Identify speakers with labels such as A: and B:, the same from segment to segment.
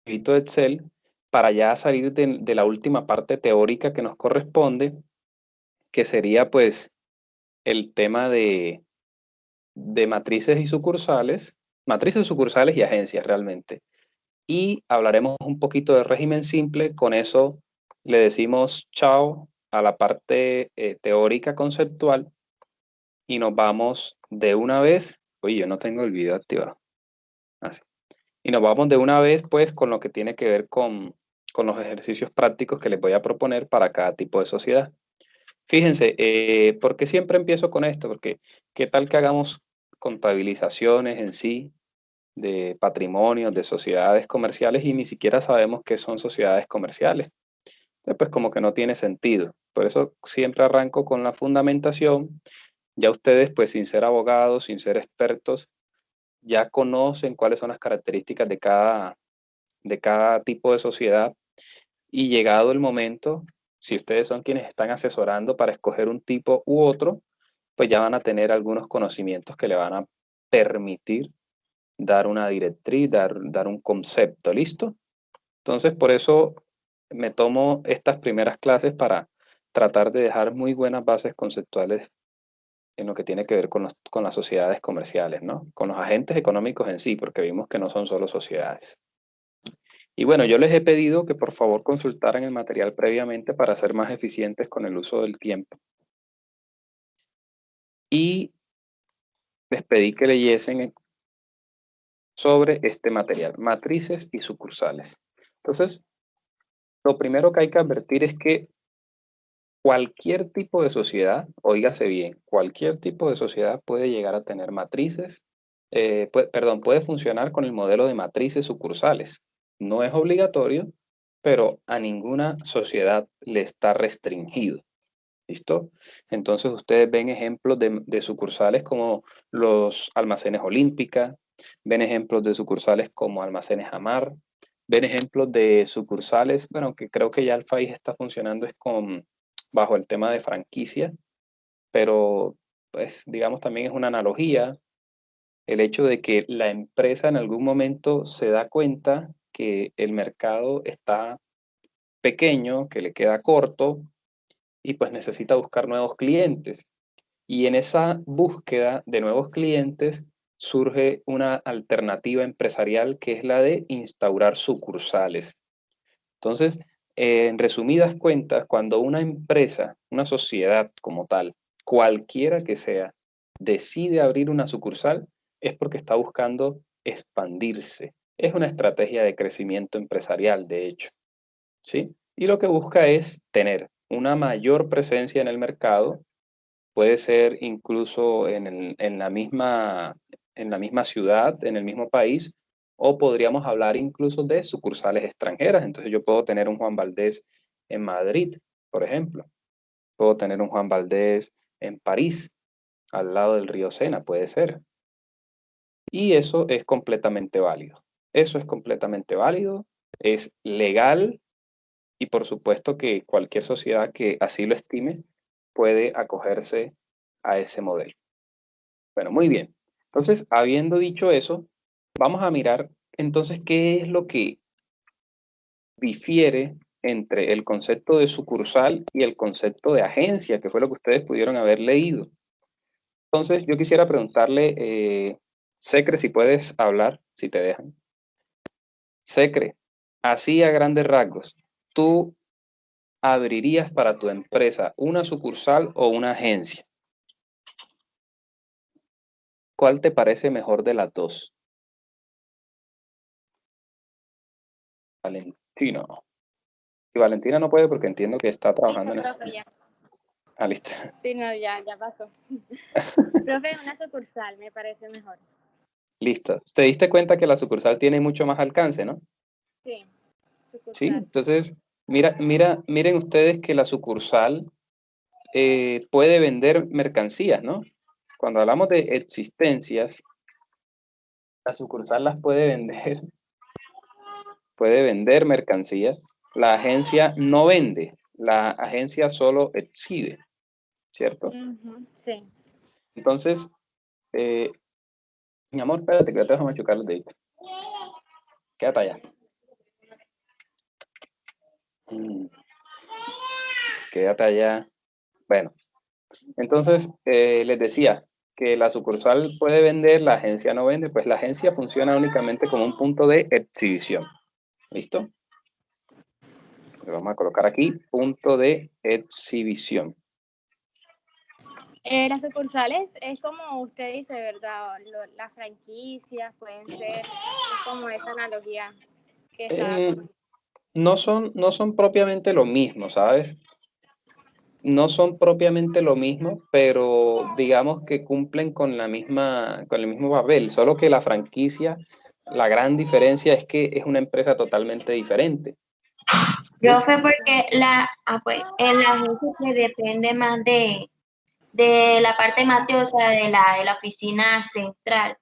A: de Excel para ya salir de la última parte teórica que nos corresponde, que sería pues el tema de matrices sucursales y agencias realmente. Y hablaremos un poquito de régimen simple. Con eso le decimos chao a la parte teórica conceptual y nos vamos de una vez. Oye, yo no tengo el video activado. Así. Y nos vamos de una vez pues con lo que tiene que ver con los ejercicios prácticos que les voy a proponer para cada tipo de sociedad. Fíjense, ¿por qué siempre empiezo con esto? Porque qué tal que hagamos contabilizaciones en sí de patrimonios, de sociedades comerciales y ni siquiera sabemos qué son sociedades comerciales. Entonces, pues como que no tiene sentido. Por eso siempre arranco con la fundamentación. Ya ustedes, pues sin ser abogados, sin ser expertos, ya conocen cuáles son las características de cada tipo de sociedad y llegado el momento, si ustedes son quienes están asesorando para escoger un tipo u otro, pues ya van a tener algunos conocimientos que le van a permitir dar una directriz, dar un concepto, ¿listo? Entonces, por eso me tomo estas primeras clases para tratar de dejar muy buenas bases conceptuales en lo que tiene que ver con las sociedades comerciales, ¿no? Con los agentes económicos en sí, porque vimos que no son solo sociedades. Y bueno, yo les he pedido que por favor consultaran el material previamente para ser más eficientes con el uso del tiempo. Y les pedí que leyesen sobre este material, matrices y sucursales. Entonces, lo primero que hay que advertir es que cualquier tipo de sociedad, oígase bien, cualquier tipo de sociedad puede llegar a tener matrices, puede funcionar con el modelo de matrices sucursales. No es obligatorio, pero a ninguna sociedad le está restringido. ¿Listo? Entonces ustedes ven ejemplos de sucursales como los almacenes Olímpica, ven ejemplos de sucursales como almacenes Amar, ven ejemplos de sucursales, bueno, que creo que ya el país está funcionando es bajo el tema de franquicia, pero pues digamos también es una analogía el hecho de que la empresa en algún momento se da cuenta que el mercado está pequeño, que le queda corto y pues necesita buscar nuevos clientes. Y en esa búsqueda de nuevos clientes surge una alternativa empresarial que es la de instaurar sucursales. Entonces, en resumidas cuentas, cuando una empresa, una sociedad como tal, cualquiera que sea, decide abrir una sucursal, es porque está buscando expandirse. Es una estrategia de crecimiento empresarial, de hecho, ¿sí? Y lo que busca es tener una mayor presencia en el mercado, puede ser incluso en la misma ciudad, en el mismo país, o podríamos hablar incluso de sucursales extranjeras. Entonces yo puedo tener un Juan Valdés en Madrid, por ejemplo. Puedo tener un Juan Valdés en París, al lado del río Sena, puede ser. Y eso es completamente válido. Eso es completamente válido, es legal y por supuesto que cualquier sociedad que así lo estime puede acogerse a ese modelo. Bueno, muy bien. Entonces, habiendo dicho eso, vamos a mirar entonces qué es lo que difiere entre el concepto de sucursal y el concepto de agencia, que fue lo que ustedes pudieron haber leído. Entonces, yo quisiera preguntarle, Secre, si puedes hablar, si te dejan. Secre, así a grandes rasgos, ¿tú abrirías para tu empresa una sucursal o una agencia? ¿Cuál te parece mejor de las dos? Valentino. Y Valentina no puede porque entiendo que está trabajando en esto.
B: Profe, ya.
A: Ah, listo.
B: Sí, no, ya pasó. Profe, una sucursal me parece mejor.
A: Listo. Te diste cuenta que la sucursal tiene mucho más alcance, ¿no?
B: Sí,
A: Sí.
B: sucursal.
A: Entonces, miren ustedes que la sucursal puede vender mercancías, ¿no? Cuando hablamos de existencias, la sucursal las puede vender mercancías. La agencia no vende, la agencia solo exhibe, ¿cierto?
B: Sí.
A: Entonces, eh, mi amor, espérate que yo te dejo machucar el dedito. Quédate allá. Mm, Quédate allá. Bueno, entonces les decía que la sucursal puede vender, la agencia no vende, pues la agencia funciona únicamente como un punto de exhibición. ¿Listo? Le vamos a colocar aquí punto de exhibición.
B: Las sucursales es como usted dice, ¿verdad? Las franquicias pueden ser, es como esa analogía que estaba
A: Eh, no son propiamente lo mismo, ¿sabes? No son propiamente lo mismo, pero digamos que cumplen con con el mismo papel, solo que la franquicia, la gran diferencia es que es una empresa totalmente diferente. ¿Sí?
C: Profe, porque pues, en la agencia que depende más de la parte mafiosa de la oficina central.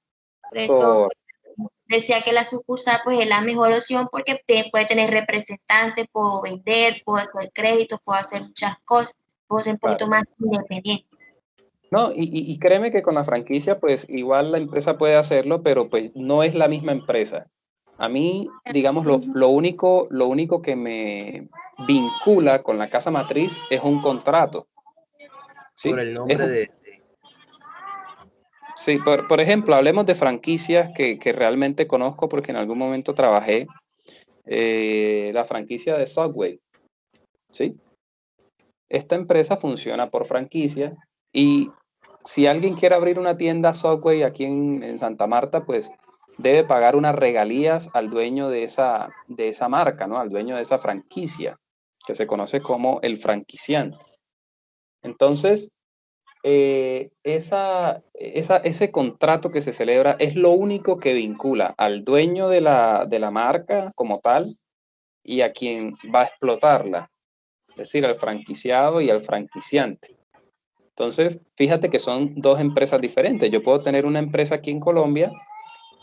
C: Por eso
A: Por-
C: pues, decía que la sucursal pues es la mejor opción porque puede tener representantes, puedo vender, puedo hacer créditos, puedo hacer muchas cosas, puedo ser un poquito
A: claro.
C: más independiente.
A: No, y créeme que con la franquicia, pues igual la empresa puede hacerlo, pero pues no es la misma empresa. A mí, digamos, lo único que me vincula con la casa matriz es un contrato. ¿Sí?
D: Por el nombre de...
A: Sí, por ejemplo, hablemos de franquicias que realmente conozco porque en algún momento trabajé la franquicia de Subway, ¿sí? Esta empresa funciona por franquicia y si alguien quiere abrir una tienda Subway aquí en Santa Marta, pues debe pagar unas regalías al dueño de esa marca, ¿no? Al dueño de esa franquicia, que se conoce como el franquiciante. Entonces, ese contrato que se celebra es lo único que vincula al dueño de la marca como tal y a quien va a explotarla, es decir, al franquiciado y al franquiciante. Entonces, fíjate que son dos empresas diferentes. Yo puedo tener una empresa aquí en Colombia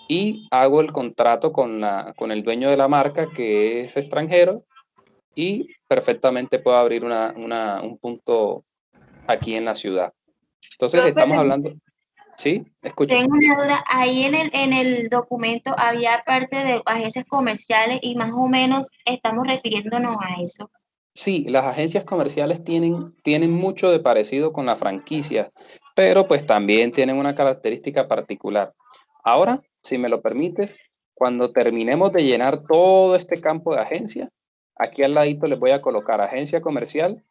A: y hago el contrato con el dueño de la marca que es extranjero y perfectamente puedo abrir un punto aquí en la ciudad. Entonces,
C: Profe,
A: estamos hablando. Sí, escucho.
C: tengo una duda, ahí en el documento había parte de agencias comerciales y más o menos estamos refiriéndonos a eso.
A: Sí, las agencias comerciales tienen mucho de parecido con la franquicia, pero pues también tienen una característica particular. Ahora, si me lo permites, cuando terminemos de llenar todo este campo de agencia, aquí al ladito les voy a colocar agencia comercial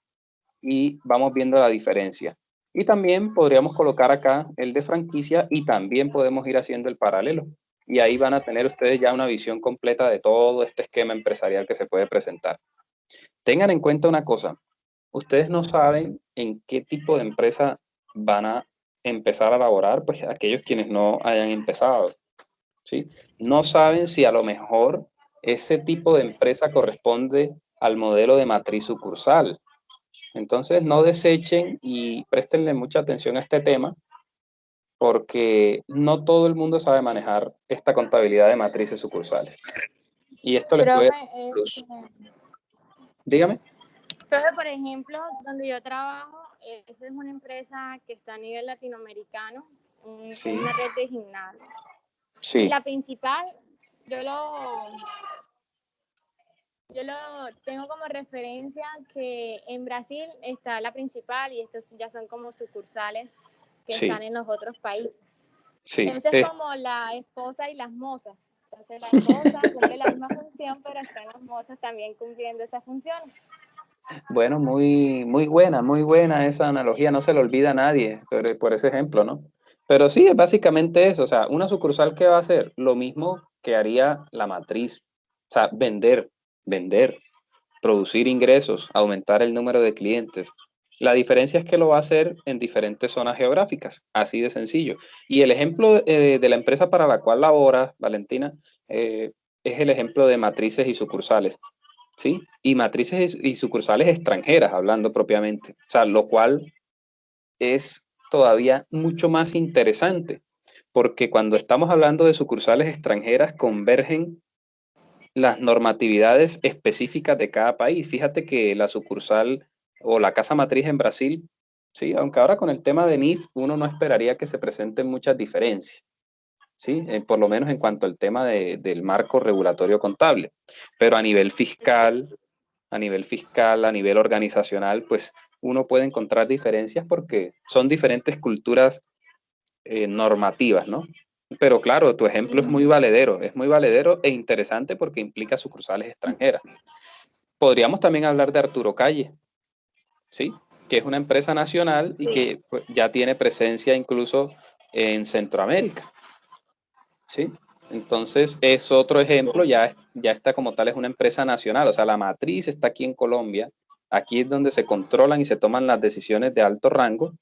A: y vamos viendo la diferencia. Y también podríamos colocar acá el de franquicia y también podemos ir haciendo el paralelo. Y ahí van a tener ustedes ya una visión completa de todo este esquema empresarial que se puede presentar. Tengan en cuenta una cosa, ustedes no saben en qué tipo de empresa van a empezar a laborar, pues aquellos quienes no hayan empezado, ¿sí? No saben si a lo mejor ese tipo de empresa corresponde al modelo de matriz sucursal. Entonces, no desechen y préstenle mucha atención a este tema, porque no todo el mundo sabe manejar esta contabilidad de matrices sucursales. Y esto les puede
B: Profe,
A: dar un plus. Dígame.
B: profe, por ejemplo, donde yo trabajo, esa es una empresa que está a nivel latinoamericano,
A: Sí,
B: una red de gimnasios. Y
A: sí,
B: la principal, yo lo, yo lo tengo como referencia que en Brasil está la principal y estos ya son como sucursales que
A: sí,
B: están en los otros países.
A: sí.
B: Entonces es como la esposa y las mozas. Entonces la esposa cumple la misma función, pero están las mozas también cumpliendo esa función.
A: Bueno, muy buena esa analogía, no se le olvida a nadie por ese ejemplo, ¿no? Pero sí, es básicamente eso, o sea, una sucursal que va a hacer lo mismo que haría la matriz, o sea, vender, producir ingresos, aumentar el número de clientes. La diferencia es que lo va a hacer en diferentes zonas geográficas, así de sencillo. Y el ejemplo de la empresa para la cual labora, Valentina, es el ejemplo de matrices y sucursales. ¿Sí? Y matrices y sucursales extranjeras, hablando propiamente. O sea, lo cual es todavía mucho más interesante, porque cuando estamos hablando de sucursales extranjeras, convergen las normatividades específicas de cada país. Fíjate que la sucursal o la casa matriz en Brasil, sí, aunque ahora con el tema de NIF uno no esperaría que se presenten muchas diferencias. ¿Sí? Por lo menos en cuanto al tema del marco regulatorio contable. Pero a nivel fiscal, a nivel fiscal, a nivel organizacional, pues uno puede encontrar diferencias porque son diferentes culturas normativas, ¿no? Pero claro, tu ejemplo es muy valedero e interesante porque implica sucursales extranjeras. Podríamos también hablar de Arturo Calle, ¿sí? Que es una empresa nacional y que pues, ya tiene presencia incluso en Centroamérica, ¿sí? Entonces es otro ejemplo, ya está como tal, es una empresa nacional, o sea, la matriz está aquí en Colombia, aquí es donde se controlan y se toman las decisiones de alto rango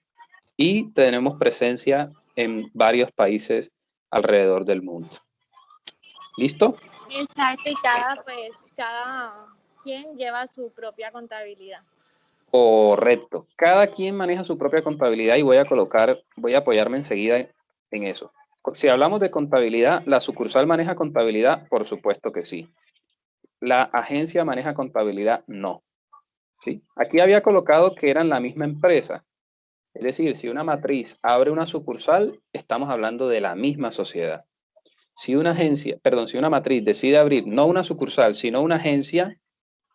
A: y tenemos presencia en varios países alrededor del mundo. ¿Listo?
B: Exacto, y cada quien lleva su propia contabilidad.
A: Correcto. Cada quien maneja su propia contabilidad y voy a apoyarme enseguida en eso. Si hablamos de contabilidad, ¿la sucursal maneja contabilidad? Por supuesto que sí. ¿La agencia maneja contabilidad? No. ¿Sí? Aquí había colocado que eran la misma empresa. Es decir, si una matriz abre una sucursal, estamos hablando de la misma sociedad. Si una matriz decide abrir no una sucursal, sino una agencia,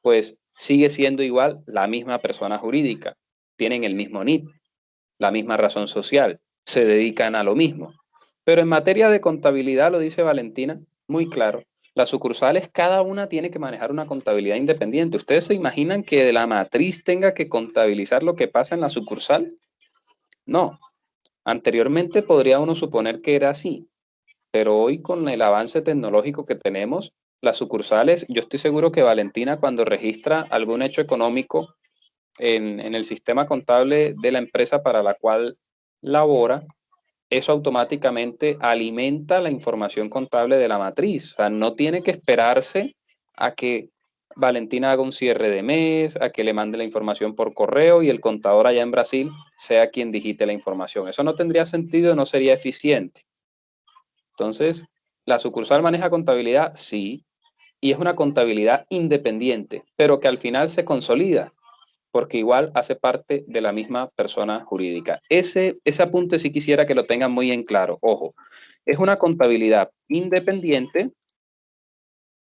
A: pues sigue siendo igual la misma persona jurídica. Tienen el mismo NIT, la misma razón social, se dedican a lo mismo. Pero en materia de contabilidad, lo dice Valentina, muy claro, las sucursales cada una tiene que manejar una contabilidad independiente. ¿Ustedes se imaginan que de la matriz tenga que contabilizar lo que pasa en la sucursal? No. Anteriormente podría uno suponer que era así, pero hoy con el avance tecnológico que tenemos, las sucursales, yo estoy seguro que Valentina cuando registra algún hecho económico en el sistema contable de la empresa para la cual labora, eso automáticamente alimenta la información contable de la matriz. O sea, no tiene que esperarse a que Valentina haga un cierre de mes, a que le mande la información por correo y el contador allá en Brasil sea quien digite la información. Eso no tendría sentido, no sería eficiente. Entonces, ¿la sucursal maneja contabilidad? Sí, y es una contabilidad independiente, pero que al final se consolida, porque igual hace parte de la misma persona jurídica. Ese apunte sí quisiera que lo tengan muy en claro. Ojo, es una contabilidad independiente,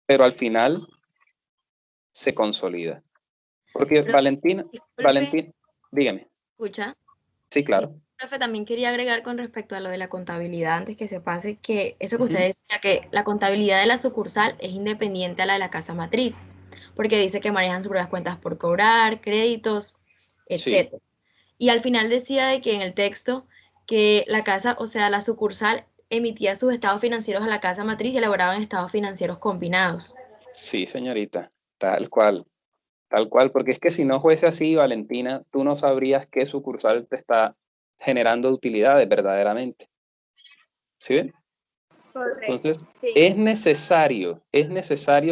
A: pero al final se consolida. Porque Valentina, dígame.
D: ¿Escucha?
A: Sí, claro.
D: Profe, también quería agregar con respecto a lo de la contabilidad, antes que se pase, que eso que usted decía, que la contabilidad de la sucursal es independiente a la de la casa matriz, porque dice que manejan sus propias cuentas por cobrar, créditos,
A: Sí.
D: etc. Y al final decía de que en el texto que la casa, o sea, la sucursal emitía sus estados financieros a la casa matriz y elaboraban estados financieros combinados.
A: Sí, señorita, tal cual, porque es que si no fuese así, Valentina, tú no sabrías qué sucursal te está generando utilidades verdaderamente. ¿Sí ven?
B: Correcto.
A: Entonces,
B: Sí.
A: es necesario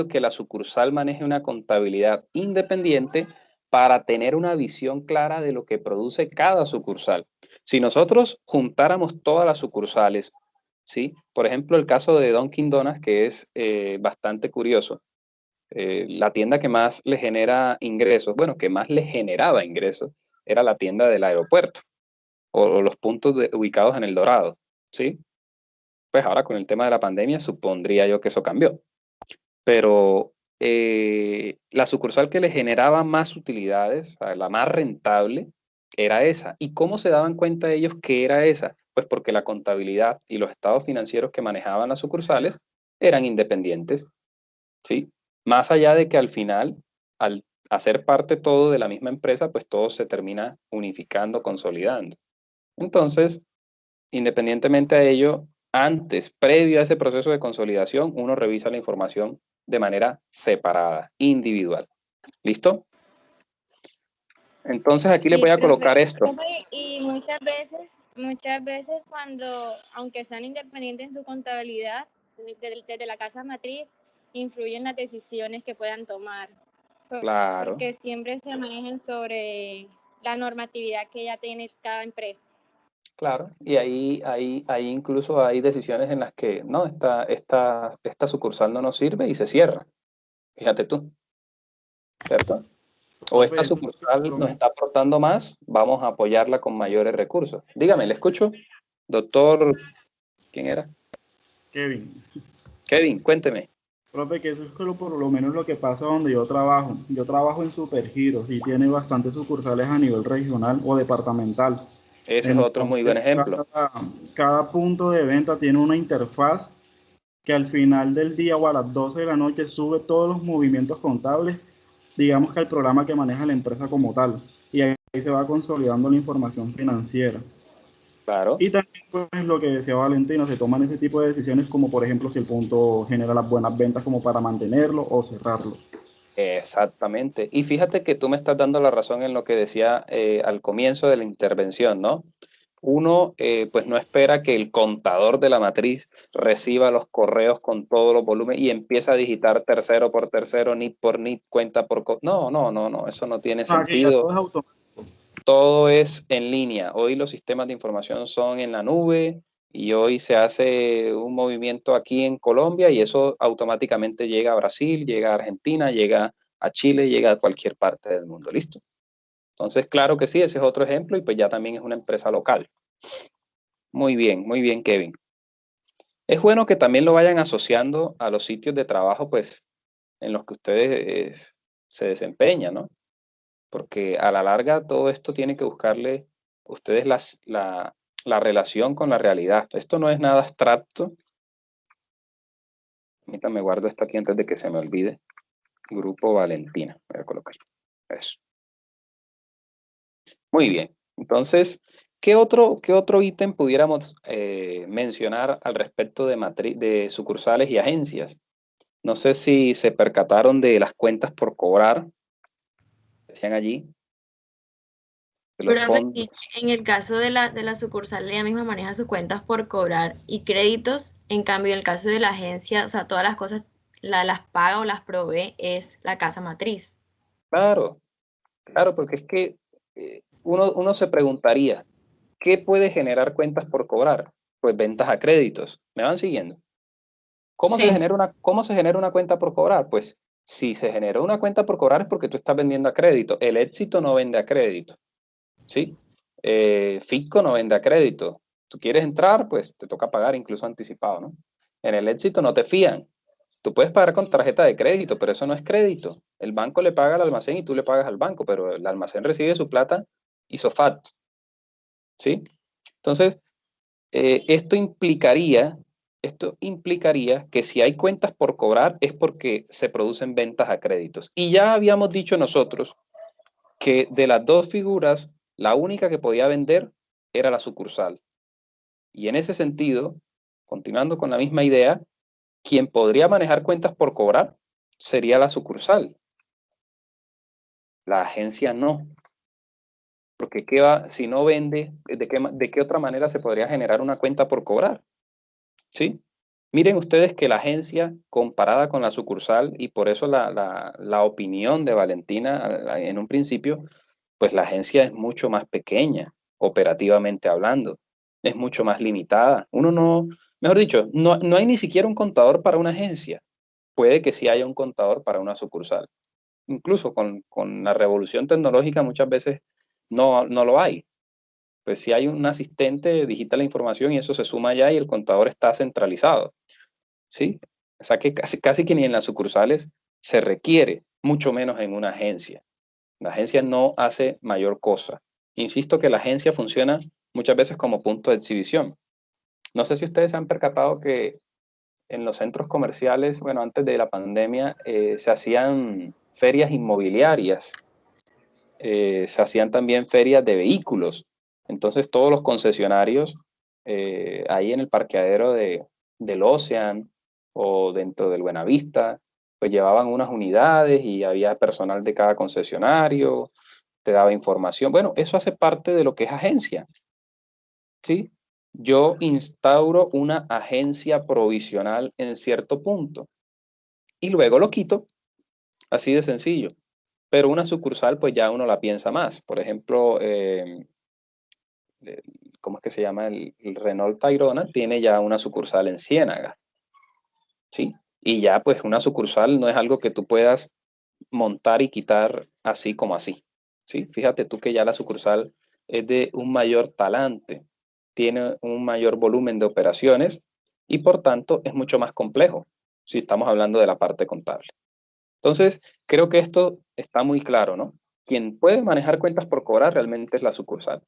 A: que la sucursal maneje una contabilidad independiente para tener una visión clara de lo que produce cada sucursal. Si nosotros juntáramos todas las sucursales, ¿sí? Por ejemplo, el caso de Dunkin' Donuts, que es bastante curioso. La tienda que más le genera ingresos, bueno, que más le generaba ingresos, era la tienda del aeropuerto o los puntos ubicados en El Dorado, ¿sí? Pues ahora con el tema de la pandemia supondría yo que eso cambió. Pero la sucursal que le generaba más utilidades, o sea, la más rentable, era esa. ¿Y cómo se daban cuenta ellos que era esa? Pues porque la contabilidad y los estados financieros que manejaban las sucursales eran independientes, ¿sí? Más allá de que al final, al hacer parte todo de la misma empresa, pues todo se termina unificando, consolidando. Entonces, independientemente a ello, antes, previo a ese proceso de consolidación, uno revisa la información de manera separada, individual. ¿Listo? Entonces aquí les voy a colocar esto.
B: Profe, y muchas veces cuando, aunque sean independientes en su contabilidad, desde la casa matriz, influyen las decisiones que puedan tomar.
A: Claro.
B: Porque siempre se manejan sobre la normatividad que ya tiene cada empresa.
A: Claro, y ahí incluso hay decisiones en las que no, esta sucursal no nos sirve y se cierra. Fíjate tú, ¿cierto? O esta sucursal nos está aportando más, vamos a apoyarla con mayores recursos. Dígame, ¿le escucho? Doctor, ¿quién era?
E: Kevin.
A: Kevin, cuénteme.
E: Profe, que eso es por lo menos lo que pasa donde yo trabajo. Yo trabajo en Supergiros y tiene bastantes sucursales a nivel regional o departamental.
A: Ese es otro muy buen
E: Entonces,
A: ejemplo.
E: cada punto de venta tiene una interfaz que al final del día o a las 12 de la noche sube todos los movimientos contables, digamos que al programa que maneja la empresa como tal. Y ahí se va consolidando la información financiera.
A: Claro.
E: Y también, pues, lo que decía Valentina, se toman ese tipo de decisiones como, por ejemplo, si el punto genera las buenas ventas como para mantenerlo o cerrarlo.
A: Exactamente. Y fíjate que tú me estás dando la razón en lo que decía al comienzo de la intervención, ¿no? Uno, pues no espera que el contador de la matriz reciba los correos con todos los volúmenes y empieza a digitar tercero por tercero, NIT por NIT, cuenta por... No, eso no tiene
E: Que ya
A: sentido.
E: todo es automático.
A: Todo es en línea. Hoy los sistemas de información son en la nube y hoy se hace un movimiento aquí en Colombia y eso automáticamente llega a Brasil, llega a Argentina, llega a Chile, llega a cualquier parte del mundo. ¿Listo? Entonces, claro que sí, ese es otro ejemplo y pues ya también es una empresa local. Muy bien, Kevin. Es bueno que también lo vayan asociando a los sitios de trabajo, pues, en los que ustedes se desempeñan, ¿no? Porque a la larga todo esto tiene que buscarle ustedes la relación con la realidad. Esto no es nada abstracto. Ahorita me guardo esto aquí antes de que se me olvide. Grupo Valentina. Voy a colocar eso. Muy bien. Entonces, qué otro ítem pudiéramos mencionar al respecto de sucursales y agencias? No sé si se percataron de las cuentas por cobrar, decían allí, de los
D: Profe, sí,
A: fondos.
D: en el caso de la sucursal, ella misma maneja sus cuentas por cobrar y créditos. En cambio, en el caso de la agencia, o sea, todas las cosas las paga o las provee es la casa matriz.
A: Claro, claro, porque es que uno se preguntaría, ¿qué puede generar cuentas por cobrar? Pues ventas a créditos. ¿Me van siguiendo?
D: Sí.
A: ¿Cómo se genera una cuenta por cobrar? Pues si se generó una cuenta por cobrar es porque tú estás vendiendo a crédito. El éxito no vende a crédito, ¿sí? Fisco no vende a crédito. Tú quieres entrar, pues te toca pagar incluso anticipado, ¿no? En el éxito no te fían. Tú puedes pagar con tarjeta de crédito, pero eso no es crédito. El banco le paga al almacén y tú le pagas al banco, pero el almacén recibe su plata isofacto, ¿sí? Entonces, esto implicaría que si hay cuentas por cobrar es porque se producen ventas a créditos. Y ya habíamos dicho nosotros que de las dos figuras, la única que podía vender era la sucursal. Y en ese sentido, continuando con la misma idea, quien podría manejar cuentas por cobrar sería la sucursal. La agencia no. Porque ¿qué va, si no vende, de qué otra manera se podría generar una cuenta por cobrar? ¿Sí? Miren ustedes que la agencia comparada con la sucursal, y por eso la opinión de Valentina en un principio, pues la agencia es mucho más pequeña, operativamente hablando, es mucho más limitada. Uno no, mejor dicho, no hay ni siquiera un contador para una agencia. Puede que sí haya un contador para una sucursal. Incluso con la revolución tecnológica muchas veces no lo hay. Pues si hay un asistente, digita la información y eso se suma ya y el contador está centralizado, ¿sí? O sea que casi que ni en las sucursales se requiere, mucho menos en una agencia. La agencia no hace mayor cosa. Insisto que la agencia funciona muchas veces como punto de exhibición. No sé si ustedes se han percatado que en los centros comerciales, bueno, antes de la pandemia, se hacían ferias inmobiliarias, se hacían también ferias de vehículos. Entonces todos los concesionarios ahí en el parqueadero del Ocean o dentro del Buenavista, pues llevaban unas unidades y había personal de cada concesionario, te daba información. Bueno, eso hace parte de lo que es agencia, ¿sí? Yo instauro una agencia provisional en cierto punto y luego lo quito, así de sencillo. Pero una sucursal, pues ya uno la piensa más. Por ejemplo, eh, ¿cómo es que se llama? El Renault Tayrona tiene ya una sucursal en Ciénaga, ¿sí? Y ya pues una sucursal no es algo que tú puedas montar y quitar así como así, ¿sí? Fíjate tú que ya la sucursal es de un mayor talante, tiene un mayor volumen de operaciones y por tanto es mucho más complejo, si estamos hablando de la parte contable. Entonces, creo que esto está muy claro, ¿no? Quien puede manejar cuentas por cobrar realmente es la sucursal.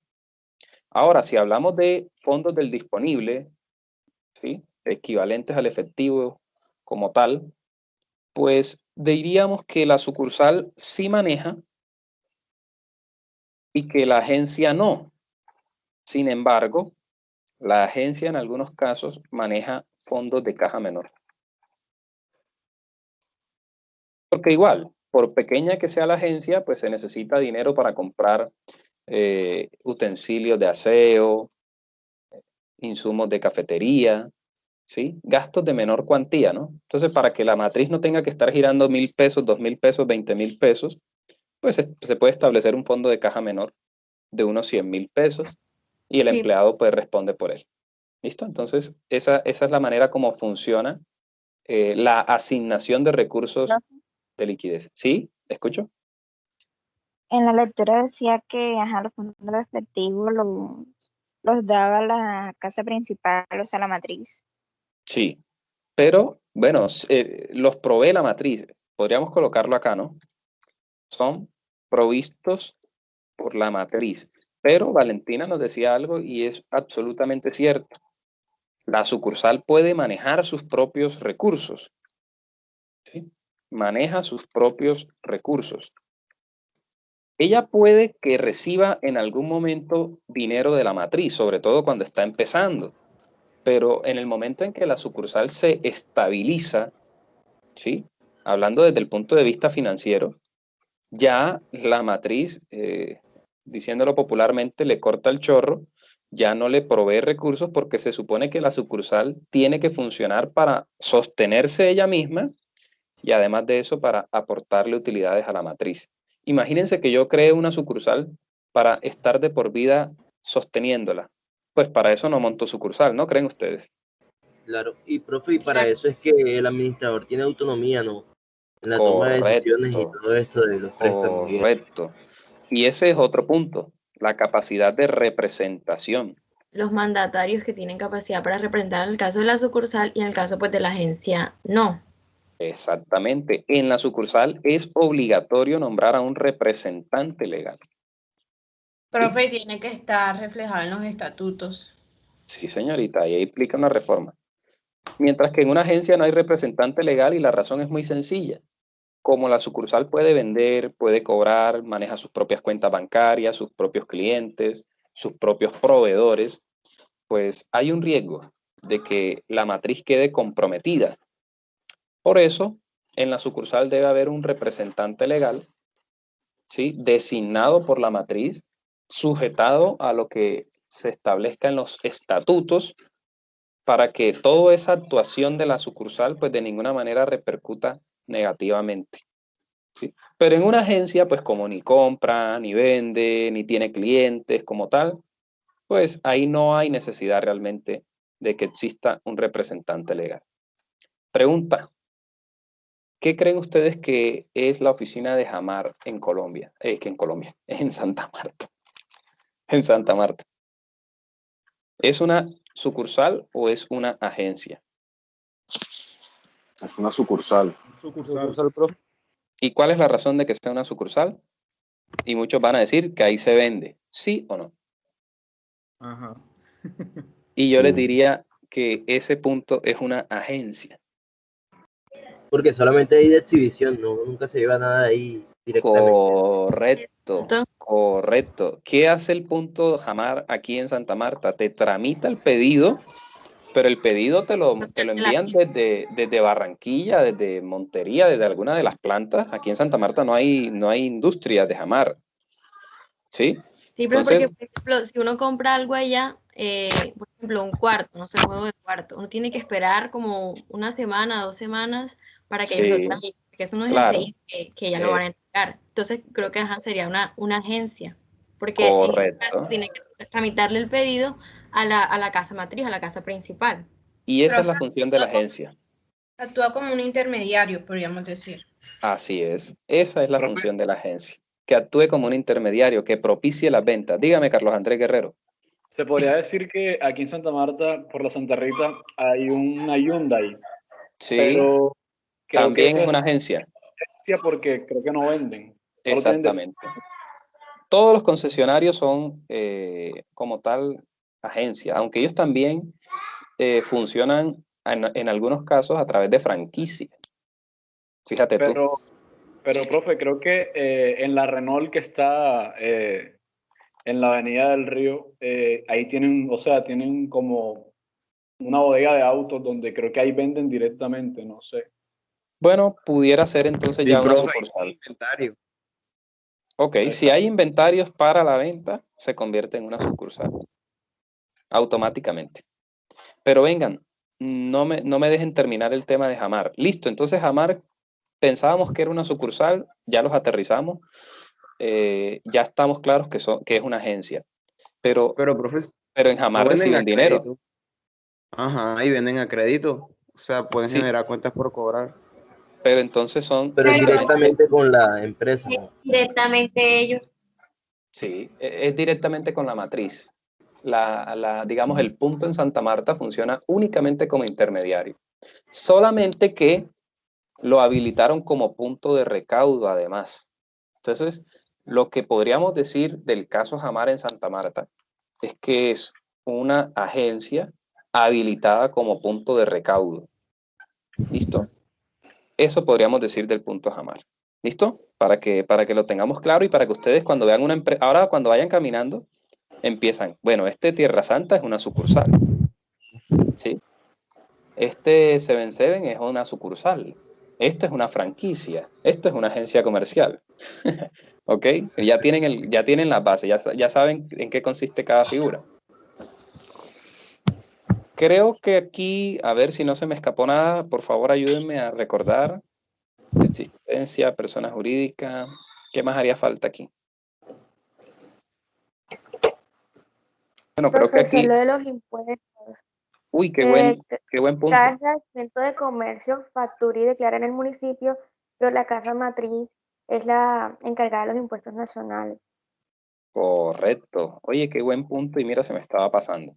A: Ahora, si hablamos de fondos del disponible, ¿sí?, equivalentes al efectivo como tal, pues diríamos que la sucursal sí maneja y que la agencia no. Sin embargo, la agencia en algunos casos maneja fondos de caja menor. Porque igual, por pequeña que sea la agencia, pues se necesita dinero para comprar utensilios de aseo, insumos de cafetería, ¿sí? Gastos de menor cuantía, ¿no? Entonces, para que la matriz no tenga que estar girando 1.000 pesos, 2.000 pesos, 20.000 pesos, pues se puede establecer un fondo de caja menor de unos 100.000 pesos y el
D: Sí.
A: empleado pues responde por él. ¿Listo? Entonces, esa es la manera como funciona la asignación de recursos de liquidez. ¿Sí? ¿Escucho?
F: En la lectura decía que los fondos de efectivo los daba la casa principal, o sea, la matriz.
A: Sí. Pero, bueno, los provee la matriz. Podríamos colocarlo acá, ¿no? Son provistos por la matriz. Pero Valentina nos decía algo y es absolutamente cierto. La sucursal puede manejar sus propios recursos. ¿Sí? Maneja sus propios recursos. Ella puede que reciba en algún momento dinero de la matriz, sobre todo cuando está empezando. Pero en el momento en que la sucursal se estabiliza, ¿sí?, hablando desde el punto de vista financiero, ya la matriz, diciéndolo popularmente, le corta el chorro, ya no le provee recursos porque se supone que la sucursal tiene que funcionar para sostenerse ella misma y además de eso para aportarle utilidades a la matriz. Imagínense que yo cree una sucursal para estar de por vida sosteniéndola. Pues para eso no monto sucursal, ¿no creen ustedes?
G: Claro, y profe, y para eso es que el administrador tiene autonomía, ¿no? En la toma de decisiones y
A: Correcto,
G: todo esto de los préstamos y eso.
A: correcto. Y ese es otro punto, la capacidad de representación.
D: Los mandatarios que tienen capacidad para representar en el caso de la sucursal y en el caso pues de la agencia no.
A: Exactamente. En la sucursal es obligatorio nombrar a un representante legal.
H: Profe, tiene que estar reflejado en los estatutos.
A: Sí, señorita, y ahí implica una reforma. Mientras que en una agencia no hay representante legal y la razón es muy sencilla. Como la sucursal puede vender, puede cobrar, maneja sus propias cuentas bancarias, sus propios clientes, sus propios proveedores, pues hay un riesgo de que la matriz quede comprometida. Por eso, en la sucursal debe haber un representante legal, ¿sí?, designado por la matriz, sujetado a lo que se establezca en los estatutos, para que toda esa actuación de la sucursal pues de ninguna manera repercuta negativamente. ¿Sí? Pero en una agencia, pues como ni compra, ni vende, ni tiene clientes como tal, pues ahí no hay necesidad realmente de que exista un representante legal. Pregunta, ¿qué creen ustedes que es la oficina de Jamar en Colombia? En Santa Marta. En Santa Marta. ¿Es una sucursal o es una agencia?
I: Es una sucursal.
E: Sucursal.
J: profe.
A: ¿Y cuál es la razón de que sea una sucursal? Y muchos van a decir que ahí se vende, ¿sí o no?
E: Ajá.
A: Y yo les
I: Sí.
A: diría que ese punto es una agencia.
G: Porque solamente hay de exhibición, ¿no? Nunca se lleva nada de ahí directamente.
A: Correcto,
D: Exacto.
A: correcto. ¿Qué hace el punto Jamar aquí en Santa Marta? Te tramita el pedido, pero el pedido te lo envían desde Barranquilla, desde Montería, desde alguna de las plantas. Aquí en Santa Marta no hay industria de Jamar. ¿Sí?
D: Sí, pero
A: Entonces,
D: porque, por ejemplo, si uno compra algo allá, por ejemplo, un cuarto, no sé, un juego de cuarto, uno tiene que esperar como una semana, 2 semanas para que ellos lo
A: sí,
D: traigan, porque eso no es
A: claro.
D: enseguida que ya lo van a entregar. Entonces, creo que sería una agencia, porque en este caso
A: Correcto.
D: tiene que tramitarle el pedido a la casa matriz, a la casa principal.
A: Y esa es la
H: Profe,
A: función de la agencia.
H: actúa como un intermediario, podríamos decir.
A: Así es. Esa es la
J: Profe.
A: función de la agencia. Que actúe como un intermediario, que propicie las ventas. Dígame, Carlos Andrés Guerrero.
J: Se podría decir que aquí en Santa Marta, por la Santa Rita, hay una Hyundai.
A: Sí,
E: pero creo
A: también
E: que
A: es una agencia.
E: porque creo que no venden. Solo tienen
A: Exactamente. Todos los concesionarios son como tal agencia, aunque ellos también funcionan en algunos casos a través de franquicia. Fíjate tú.
E: Pero, profe, creo que en la Renault que está en la Avenida del Río, ahí tienen, o sea, tienen como una bodega de autos donde creo que ahí venden directamente, no sé.
A: Bueno, pudiera ser entonces ya una sucursal.
I: Inventario.
A: Ok, si hay inventarios para la venta, se convierte en una sucursal automáticamente. Pero vengan, no me dejen terminar el tema de Jamar. Listo, entonces Jamar pensábamos que era una sucursal, ya los aterrizamos, ya estamos claros que es una agencia. Pero
I: profesor,
A: en Jamar
I: no venden
A: reciben
I: a
A: dinero.
I: crédito. Ajá, y venden a crédito. O sea, pueden
A: Sí.
I: generar cuentas por cobrar.
A: Pero entonces son...
G: Pero es directamente con la empresa, ¿no?
C: Directamente ellos.
A: Sí, es directamente con la matriz. Digamos, el punto en Santa Marta funciona únicamente como intermediario. Solamente que lo habilitaron como punto de recaudo además. Entonces, lo que podríamos decir del caso Jamar en Santa Marta es que es una agencia habilitada como punto de recaudo. ¿Listo? Eso podríamos decir del punto Jamar. ¿Listo? Para que lo tengamos claro y para que ustedes cuando vean una empresa, ahora cuando vayan caminando, empiezan, bueno, Tierra Santa es una sucursal. ¿Sí? 7-Eleven es una sucursal. Esto es una franquicia. Esto es una agencia comercial. ¿Ok? Ya tienen las bases, ya saben en qué consiste cada figura. Creo que aquí, a ver si no se me escapó nada, por favor ayúdenme a recordar. Existencia, persona jurídica. ¿Qué más haría falta aquí? Bueno, creo que aquí...
J: Lo de los impuestos.
A: Uy, qué buen punto.
J: Cada establecimiento de comercio factura y declara en el municipio, pero la casa matriz es la encargada de los impuestos nacionales.
A: Correcto. Oye, qué buen punto y mira, se me estaba pasando.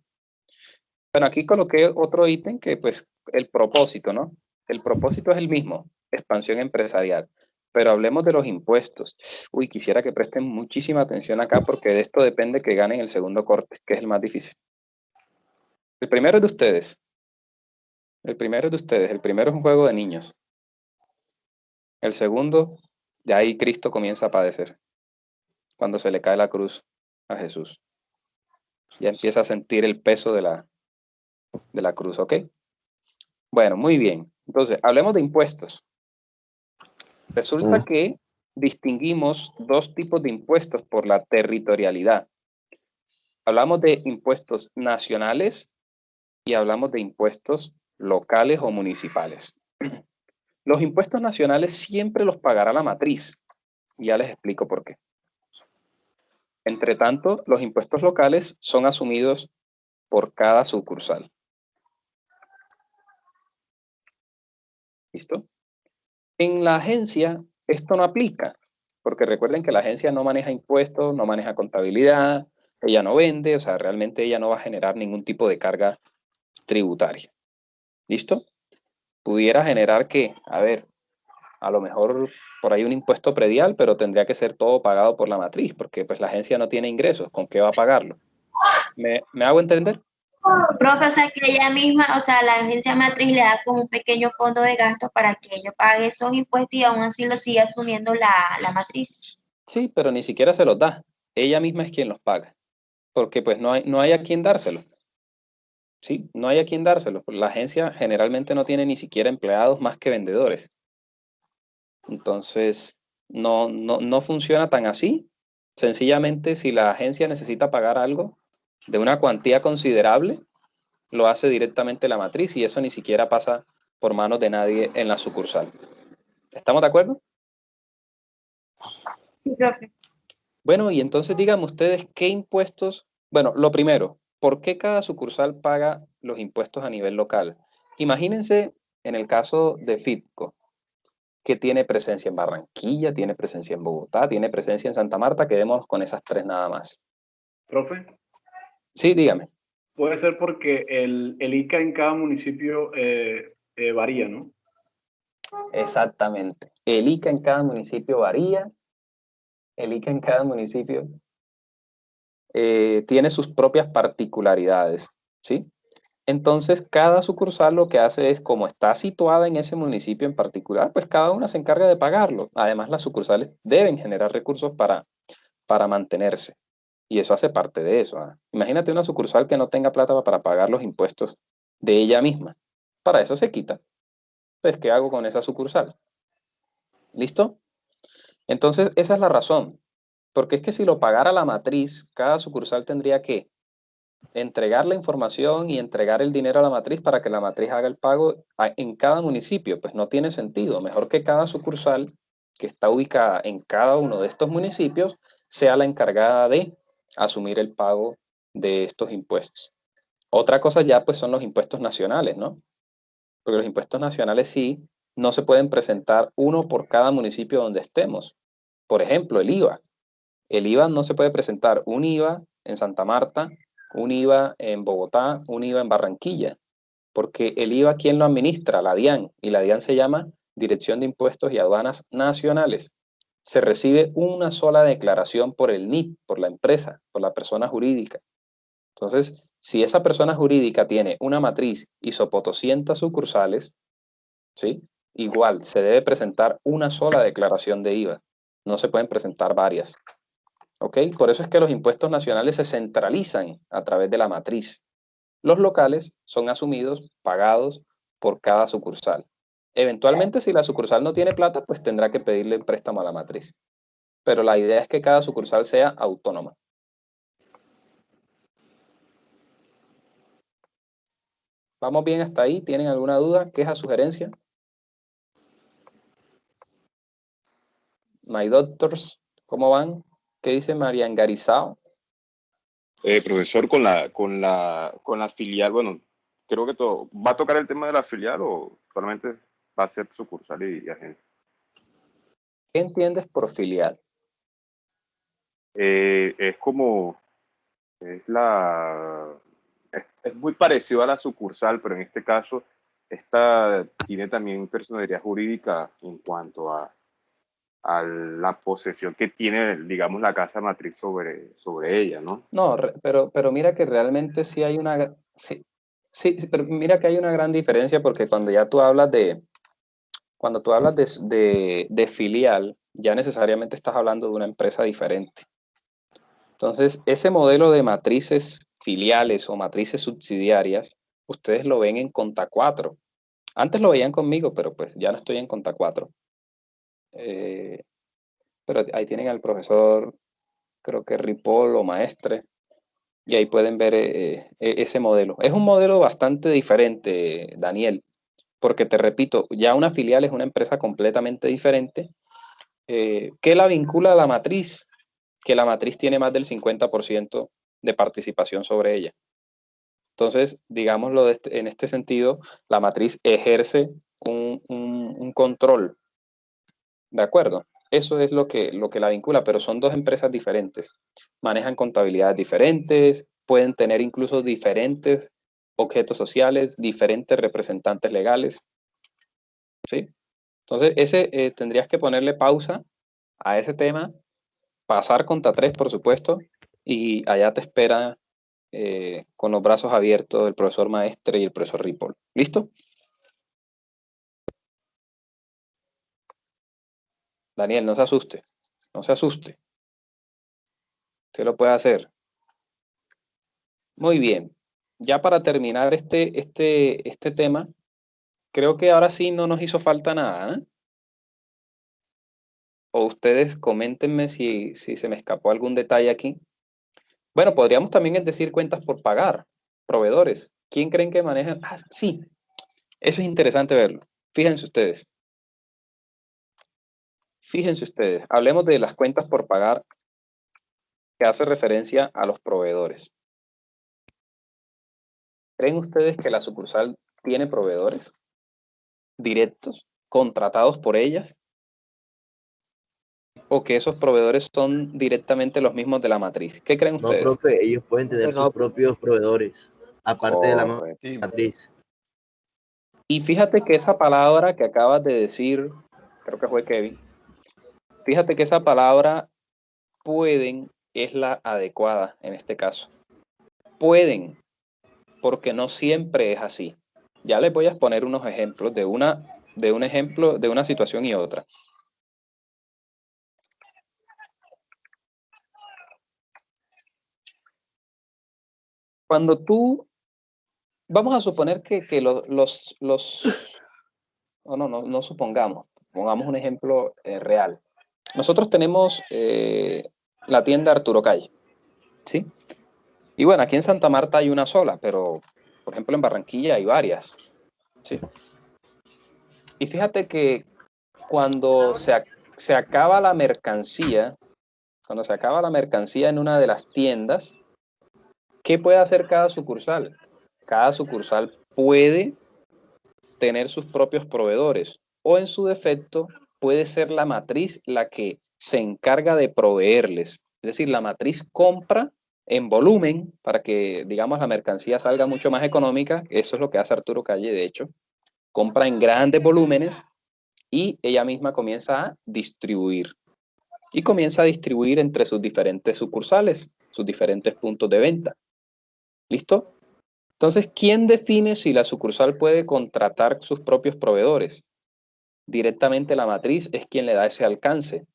A: Bueno, aquí coloqué otro ítem que pues el propósito, ¿no? El propósito es el mismo, expansión empresarial. Pero hablemos de los impuestos. Uy, quisiera que presten muchísima atención acá porque de esto depende que ganen el segundo corte, que es el más difícil. El primero es de ustedes. El primero es un juego de niños. El segundo, de ahí Cristo comienza a padecer. Cuando se le cae la cruz a Jesús. Ya empieza a sentir el peso de la cruz, ¿ok? Bueno, muy bien. Entonces, hablemos de impuestos. Resulta que distinguimos dos tipos de impuestos por la territorialidad. Hablamos de impuestos nacionales y hablamos de impuestos locales o municipales. Los impuestos nacionales siempre los pagará la matriz. Ya les explico por qué. Entre tanto, los impuestos locales son asumidos por cada sucursal. ¿Listo? En la agencia esto no aplica, porque recuerden que la agencia no maneja impuestos, no maneja contabilidad, ella no vende, o sea, realmente ella no va a generar ningún tipo de carga tributaria. ¿Listo? Pudiera generar que, a ver, a lo mejor por ahí un impuesto predial, pero tendría que ser todo pagado por la matriz, porque pues la agencia no tiene ingresos, ¿con qué va a pagarlo? ¿Me hago entender?
C: Profe, o sea que ella misma, o sea, la agencia matriz le da como un pequeño fondo de gasto para que ellos pague esos impuestos y aún así lo siga asumiendo la matriz.
A: Sí, pero ni siquiera se los da. Ella misma es quien los paga, porque pues no hay a quien dárselo. Sí, no hay a quien dárselo. La agencia generalmente no tiene ni siquiera empleados más que vendedores. Entonces, no funciona tan así. Sencillamente, si la agencia necesita pagar algo de una cuantía considerable, lo hace directamente la matriz y eso ni siquiera pasa por manos de nadie en la sucursal. ¿Estamos de acuerdo?
C: Sí, profe.
A: Bueno, y entonces díganme ustedes qué impuestos... Bueno, lo primero, ¿por qué cada sucursal paga los impuestos a nivel local? Imagínense en el caso de Fitco, que tiene presencia en Barranquilla, tiene presencia en Bogotá, tiene presencia en Santa Marta, quedémonos con esas tres nada más.
E: Profe.
A: Sí, dígame.
E: Puede ser porque el ICA en cada municipio Varía, ¿no?
A: Exactamente. El ICA en cada municipio varía. El ICA en cada municipio tiene sus propias particularidades, ¿sí? Entonces, cada sucursal lo que hace es, como está situada en ese municipio en particular, pues cada una se encarga de pagarlo. Además, las sucursales deben generar recursos para mantenerse. Y eso hace parte de eso. ¿Ah? Imagínate una sucursal que no tenga plata para pagar los impuestos de ella misma. Para eso se quita. Entonces, ¿qué hago con esa sucursal? ¿Listo? Entonces, esa es la razón. Porque es que si lo pagara la matriz, cada sucursal tendría que entregar la información y entregar el dinero a la matriz para que la matriz haga el pago en cada municipio. Pues no tiene sentido. Mejor que cada sucursal que está ubicada en cada uno de estos municipios sea la encargada de asumir el pago de estos impuestos. Otra cosa ya pues son los impuestos nacionales, ¿no? Porque los impuestos nacionales sí no se pueden presentar uno por cada municipio donde estemos. Por ejemplo, el IVA. El IVA no se puede presentar un IVA en Santa Marta, un IVA en Bogotá, un IVA en Barranquilla, porque el IVA, ¿quién lo administra? La DIAN, y la DIAN se llama Dirección de Impuestos y Aduanas Nacionales. Se recibe una sola declaración por el NIT, por la empresa, por la persona jurídica. Entonces, si esa persona jurídica tiene una matriz y sopo 200 sucursales, ¿sí? Igual, se debe presentar una sola declaración de IVA. No se pueden presentar varias. ¿Ok? Por eso es que los impuestos nacionales se centralizan a través de la matriz. Los locales son asumidos, pagados por cada sucursal. Eventualmente, si la sucursal no tiene plata, pues tendrá que pedirle préstamo a la matriz. Pero la idea es que cada sucursal sea autónoma. ¿Vamos bien hasta ahí? ¿Tienen alguna duda, queja, sugerencia? My Doctors, ¿cómo van? ¿Qué dice María Engarizao?
K: Profesor, con la filial, bueno, creo que todo. ¿Va a tocar el tema de la filial o solamente va a ser sucursal y agencia?
A: ¿Qué entiendes por filial?
K: Es como, es muy parecido a la sucursal, pero en este caso, esta tiene también personalidad jurídica en cuanto a la posesión que tiene, digamos, la casa matriz sobre ella, ¿no?
A: No, pero mira que realmente sí hay una... Sí, pero mira que hay una gran diferencia porque cuando ya tú hablas de filial, ya necesariamente estás hablando de una empresa diferente. Entonces, ese modelo de matrices filiales o matrices subsidiarias, ustedes lo ven en Conta 4. Antes lo veían conmigo, pero pues ya no estoy en Conta 4. Pero ahí tienen al profesor, creo que Ripoll o Maestre, y ahí pueden ver ese modelo. Es un modelo bastante diferente, Daniel, porque te repito, ya una filial es una empresa completamente diferente. ¿Qué la vincula a la matriz? Que la matriz tiene más del 50% de participación sobre ella. Entonces, digámoslo en este sentido, la matriz ejerce un control. ¿De acuerdo? Eso es lo que la vincula, pero son dos empresas diferentes. Manejan contabilidades diferentes, pueden tener incluso diferentes objetos sociales, diferentes representantes legales. ¿Sí? Entonces, tendrías que ponerle pausa a ese tema, pasar Conta 3, por supuesto, y allá te espera con los brazos abiertos el profesor Maestre y el profesor Ripoll. ¿Listo? Daniel, no se asuste. No se asuste. Usted lo puede hacer. Muy bien. Ya para terminar este tema, creo que ahora sí no nos hizo falta nada, ¿eh? O ustedes coméntenme si se me escapó algún detalle aquí. Bueno, podríamos también decir cuentas por pagar, proveedores. ¿Quién creen que maneja? Ah, sí, eso es interesante verlo. Fíjense ustedes. Fíjense ustedes. Hablemos de las cuentas por pagar que hace referencia a los proveedores. ¿Creen ustedes que la sucursal tiene proveedores directos, contratados por ellas? ¿O que esos proveedores son directamente los mismos de la matriz? ¿Qué creen
G: No,
A: ustedes?
G: profe, ellos pueden tener sus propios proveedores, aparte de la
A: Correcto.
G: matriz.
A: Y fíjate que esa palabra que acabas de decir, creo que fue Kevin, fíjate que esa palabra pueden es la adecuada en este caso. Pueden, porque no siempre es así. Ya les voy a poner unos ejemplos de una situación y otra. Cuando tú, vamos a suponer que no supongamos, pongamos un ejemplo real. Nosotros tenemos la tienda Arturo Calle, ¿sí? Y bueno, aquí en Santa Marta hay una sola, pero por ejemplo en Barranquilla hay varias, ¿sí? Y fíjate que cuando se acaba la mercancía, en una de las tiendas, ¿qué puede hacer cada sucursal? Cada sucursal puede tener sus propios proveedores o en su defecto puede ser la matriz la que se encarga de proveerles. Es decir, la matriz compra en volumen para que, digamos, la mercancía salga mucho más económica. Eso es lo que hace Arturo Calle, de hecho. Compra en grandes volúmenes y ella misma comienza a distribuir. Y comienza a distribuir entre sus diferentes sucursales, sus diferentes puntos de venta. ¿Listo? Entonces, ¿quién define si la sucursal puede contratar sus propios proveedores? Directamente la matriz es quien le da ese alcance.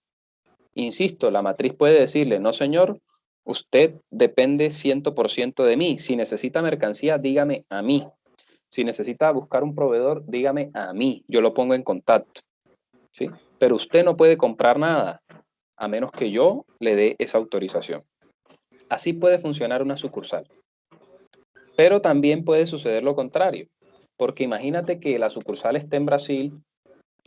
A: Insisto, la matriz puede decirle, no señor, usted depende 100% de mí. Si necesita mercancía, dígame a mí. Si necesita buscar un proveedor, dígame a mí. Yo lo pongo en contacto. ¿Sí? Pero usted no puede comprar nada a menos que yo le dé esa autorización. Así puede funcionar una sucursal. Pero también puede suceder lo contrario, porque imagínate que la sucursal está en Brasil,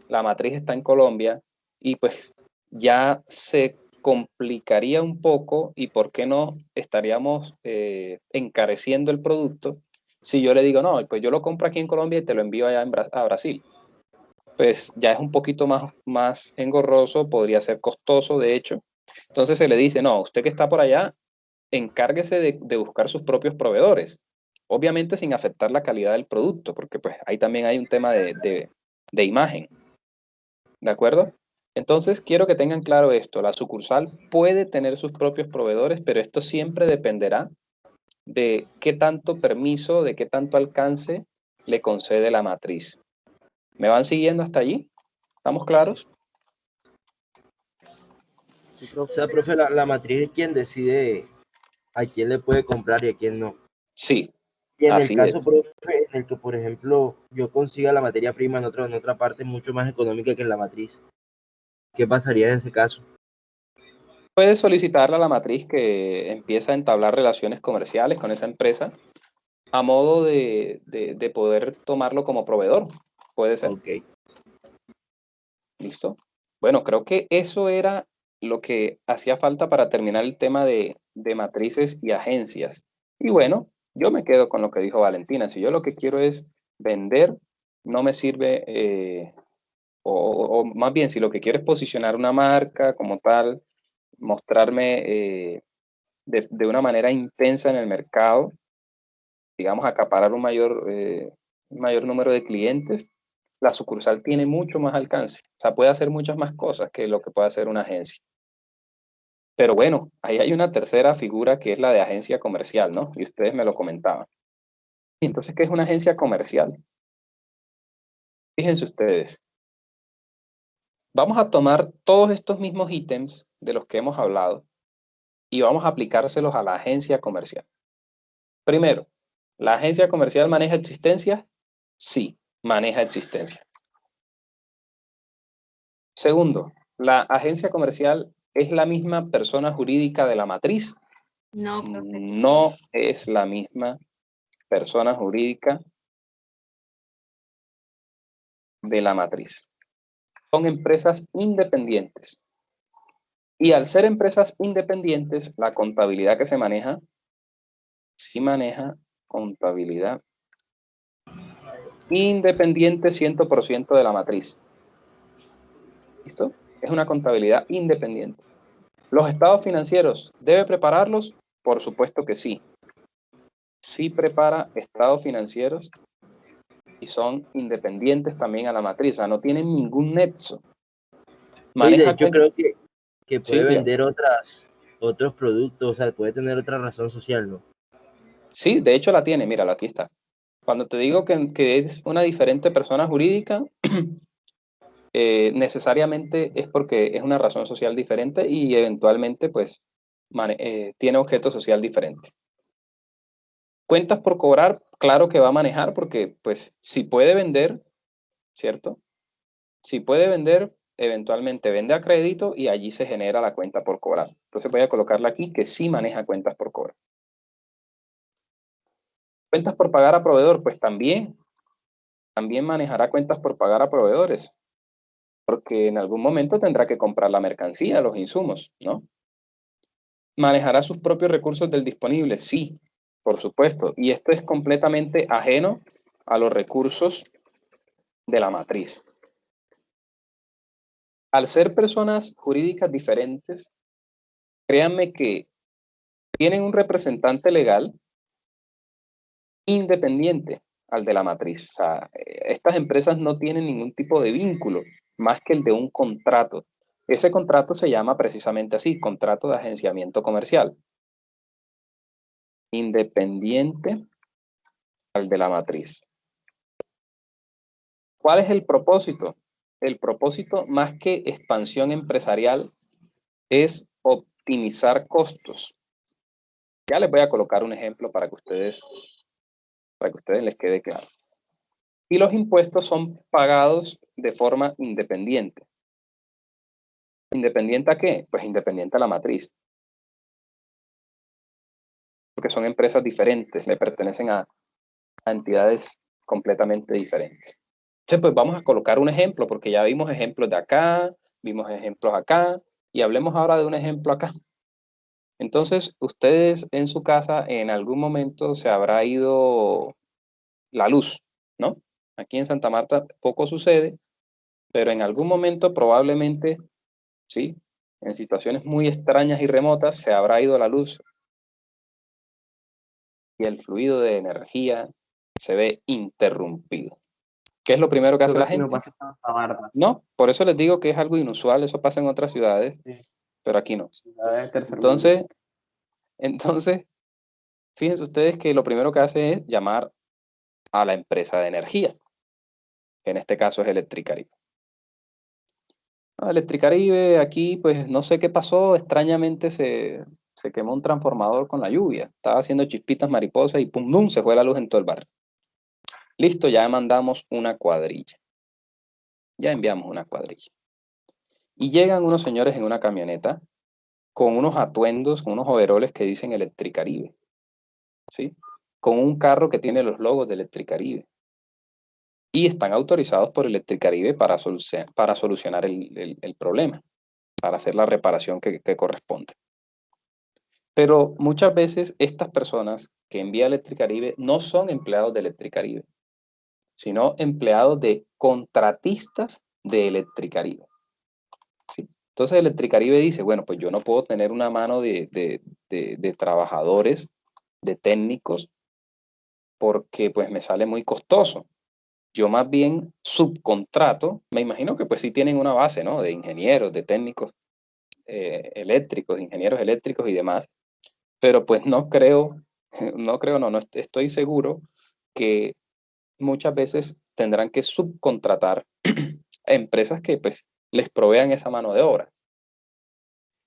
A: la matriz está en Colombia, y pues ya se complicaría un poco y por qué no estaríamos encareciendo el producto si yo le digo, no, pues yo lo compro aquí en Colombia y te lo envío allá a Brasil. Pues ya es un poquito más engorroso, podría ser costoso, de hecho. Entonces se le dice, no, usted que está por allá, encárguese de buscar sus propios proveedores. Obviamente sin afectar la calidad del producto, porque pues ahí también hay un tema de imagen. ¿De acuerdo? Entonces quiero que tengan claro esto. La sucursal puede tener sus propios proveedores, pero esto siempre dependerá de qué tanto permiso, de qué tanto alcance le concede la matriz. ¿Me van siguiendo hasta allí? ¿Estamos claros?
G: O sea, profe, la matriz es quien decide a quién le puede comprar y a quién no.
A: Sí.
G: Y en el
A: Así
G: caso,
A: es.
G: profe, en el que, por ejemplo, yo consiga la materia prima en otra parte mucho más económica que en la matriz, ¿qué pasaría en ese caso?
A: Puedes solicitarle a la matriz que empiece a entablar relaciones comerciales con esa empresa a modo de poder tomarlo como proveedor. Puede ser.
G: Ok.
A: ¿Listo? Bueno, creo que eso era lo que hacía falta para terminar el tema de matrices y agencias. Y bueno, yo me quedo con lo que dijo Valentina. Si yo lo que quiero es vender, no me sirve, o más bien, si lo que quiero es posicionar una marca como tal, mostrarme de una manera intensa en el mercado, digamos, acaparar un mayor número de clientes, la sucursal tiene mucho más alcance. O sea, puede hacer muchas más cosas que lo que puede hacer una agencia. Pero bueno, ahí hay una tercera figura que es la de agencia comercial, ¿no? Y ustedes me lo comentaban. Y entonces, ¿qué es una agencia comercial? Fíjense ustedes. Vamos a tomar todos estos mismos ítems de los que hemos hablado y vamos a aplicárselos a la agencia comercial. Primero, ¿la agencia comercial maneja existencia? Sí, maneja existencia. Segundo, ¿la agencia comercial es la misma persona jurídica de la matriz?
D: No, profe.
A: No es la misma persona jurídica de la matriz. Son empresas independientes. Y al ser empresas independientes, la contabilidad que se maneja, sí maneja contabilidad independiente 100% de la matriz. ¿Listo? Es una contabilidad independiente. ¿Los estados financieros debe prepararlos? Por supuesto que sí. Sí prepara estados financieros y son independientes también a la matriz, o sea, no tienen ningún nexo.
G: Y de
A: Maneja
G: hecho creo que puede
A: Sí,
G: vender otros productos, o sea, puede tener otra razón social, ¿no?
A: sí, de hecho la tiene, míralo, aquí está. Cuando te digo que es una diferente persona jurídica, necesariamente es porque es una razón social diferente y eventualmente pues tiene objeto social diferente. Cuentas por cobrar, claro que va a manejar porque pues si puede vender, ¿cierto? Si puede vender, eventualmente vende a crédito y allí se genera la cuenta por cobrar. Entonces voy a colocarla aquí que sí maneja cuentas por cobrar. Cuentas por pagar a proveedor, pues también manejará cuentas por pagar a proveedores, porque en algún momento tendrá que comprar la mercancía, los insumos, ¿no? ¿Manejará sus propios recursos del disponible? Sí, por supuesto. Y esto es completamente ajeno a los recursos de la matriz. Al ser personas jurídicas diferentes, créanme que tienen un representante legal independiente al de la matriz. O sea, estas empresas no tienen ningún tipo de vínculo más que el de un contrato. Ese contrato se llama precisamente así, contrato de agenciamiento comercial. Independiente al de la matriz. ¿Cuál es el propósito? El propósito, más que expansión empresarial, es optimizar costos. Ya les voy a colocar un ejemplo para que ustedes les quede claro. Y los impuestos son pagados de forma independiente. ¿Independiente a qué? Pues independiente a la matriz. Porque son empresas diferentes, le pertenecen a entidades completamente diferentes. Entonces, pues vamos a colocar un ejemplo, porque ya vimos ejemplos de acá, vimos ejemplos acá, y hablemos ahora de un ejemplo acá. Entonces, ustedes en su casa en algún momento se habrá ido la luz, ¿no? Aquí en Santa Marta poco sucede, pero en algún momento probablemente, sí, en situaciones muy extrañas y remotas se habrá ido la luz y el fluido de energía se ve interrumpido. ¿Qué es lo primero que
I: Eso
A: hace la
I: casi no
A: gente?
I: pasa en Santa Marta.
A: No, por eso les digo que es algo inusual, eso pasa en otras ciudades,
I: Sí.
A: pero aquí no.
I: Ciudades tercermundistas.
A: Entonces, fíjense ustedes que lo primero que hace es llamar a la empresa de energía, que en este caso es Electricaribe. Electricaribe, aquí pues no sé qué pasó, extrañamente se quemó un transformador con la lluvia, estaba haciendo chispitas mariposas y pum, dum, se fue la luz en todo el barrio. Listo, ya mandamos una cuadrilla. Ya enviamos una cuadrilla. Y llegan unos señores en una camioneta con unos atuendos, con unos overoles que dicen Electricaribe, ¿sí? Con un carro que tiene los logos de Electricaribe. Y están autorizados por Electricaribe para solucionar el problema, para hacer la reparación que corresponde. Pero muchas veces estas personas que envía Electricaribe no son empleados de Electricaribe, sino empleados de contratistas de Electricaribe. ¿Sí? Entonces Electricaribe dice, bueno, pues yo no puedo tener una mano de trabajadores, de técnicos, porque pues me sale muy costoso. Yo más bien subcontrato, me imagino que pues sí tienen una base, ¿no? De ingenieros, de técnicos eléctricos, ingenieros eléctricos y demás, pero pues no estoy seguro que muchas veces tendrán que subcontratar a empresas que pues les provean esa mano de obra.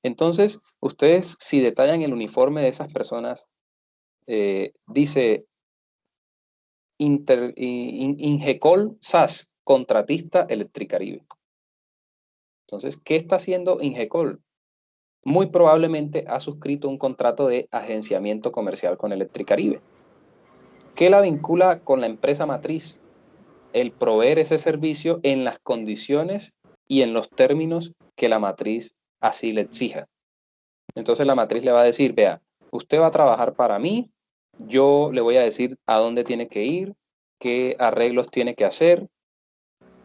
A: Entonces, ustedes si detallan el uniforme de esas personas, dice Ingecol SAS, contratista Electricaribe. Entonces, ¿qué está haciendo Ingecol? Muy probablemente ha suscrito un contrato de agenciamiento comercial con Electricaribe. ¿Qué la vincula con la empresa matriz? El proveer ese servicio en las condiciones y en los términos que la matriz así le exija. Entonces la matriz le va a decir, vea, usted va a trabajar para mí, yo le voy a decir a dónde tiene que ir, qué arreglos tiene que hacer.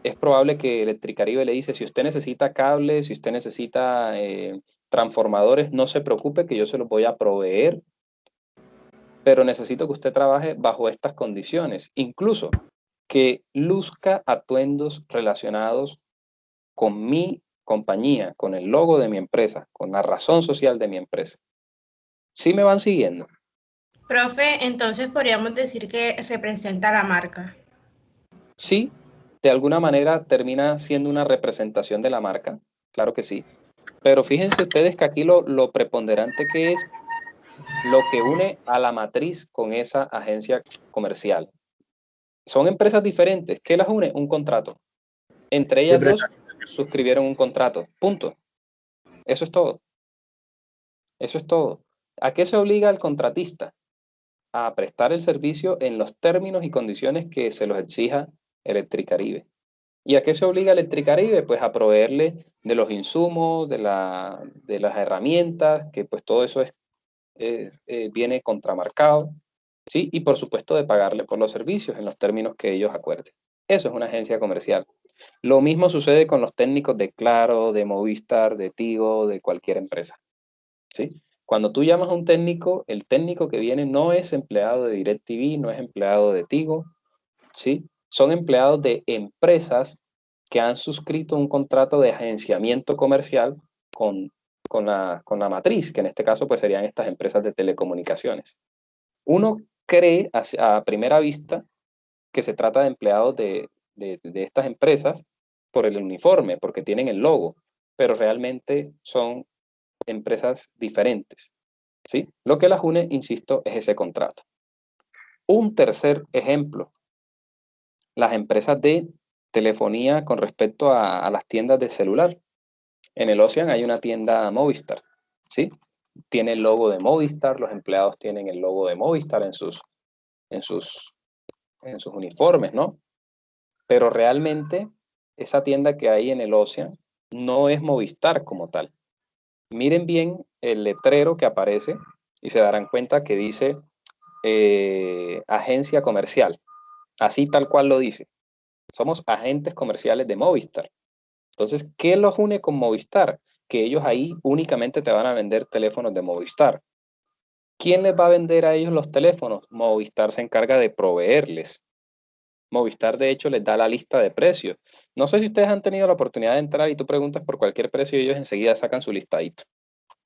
A: Es probable que Electricaribe le dice, si usted necesita cables, si usted necesita transformadores, no se preocupe que yo se los voy a proveer, pero necesito que usted trabaje bajo estas condiciones. Incluso que luzca atuendos relacionados con mi compañía, con el logo de mi empresa, con la razón social de mi empresa. ¿Sí me van siguiendo?
H: Profe, entonces podríamos decir que representa la marca.
A: Sí, de alguna manera termina siendo una representación de la marca, claro que sí. Pero fíjense ustedes que aquí lo preponderante que es lo que une a la matriz con esa agencia comercial. Son empresas diferentes. ¿Qué las une? Un contrato. Entre ellas dos suscribieron un contrato. Punto. Eso es todo. Eso es todo. ¿A qué se obliga el contratista? A prestar el servicio en los términos y condiciones que se los exija Electricaribe. ¿Y a qué se obliga Electricaribe? Pues a proveerle de los insumos, de las herramientas, que pues todo eso viene contramarcado, ¿sí? Y por supuesto de pagarle por los servicios en los términos que ellos acuerden. Eso es una agencia comercial. Lo mismo sucede con los técnicos de Claro, de Movistar, de Tigo, de cualquier empresa, ¿sí? Cuando tú llamas a un técnico, el técnico que viene no es empleado de DirecTV, no es empleado de Tigo, ¿sí? Son empleados de empresas que han suscrito un contrato de agenciamiento comercial con la matriz, que en este caso pues serían estas empresas de telecomunicaciones. Uno cree a primera vista que se trata de empleados de estas empresas por el uniforme, porque tienen el logo, pero realmente son empresas diferentes, ¿sí? Lo que las une, insisto, es ese contrato. Un tercer ejemplo, las empresas de telefonía con respecto a las tiendas de celular. En el Ocean hay una tienda Movistar, ¿sí? Tiene el logo de Movistar, los empleados tienen el logo de Movistar en sus uniformes, ¿no? Pero realmente esa tienda que hay en el Ocean no es Movistar como tal. Miren bien el letrero que aparece y se darán cuenta que dice agencia comercial. Así tal cual lo dice. Somos agentes comerciales de Movistar. Entonces, ¿qué los une con Movistar? Que ellos ahí únicamente te van a vender teléfonos de Movistar. ¿Quién les va a vender a ellos los teléfonos? Movistar se encarga de proveerles. Movistar, de hecho, les da la lista de precios. No sé si ustedes han tenido la oportunidad de entrar y tú preguntas por cualquier precio y ellos enseguida sacan su listadito.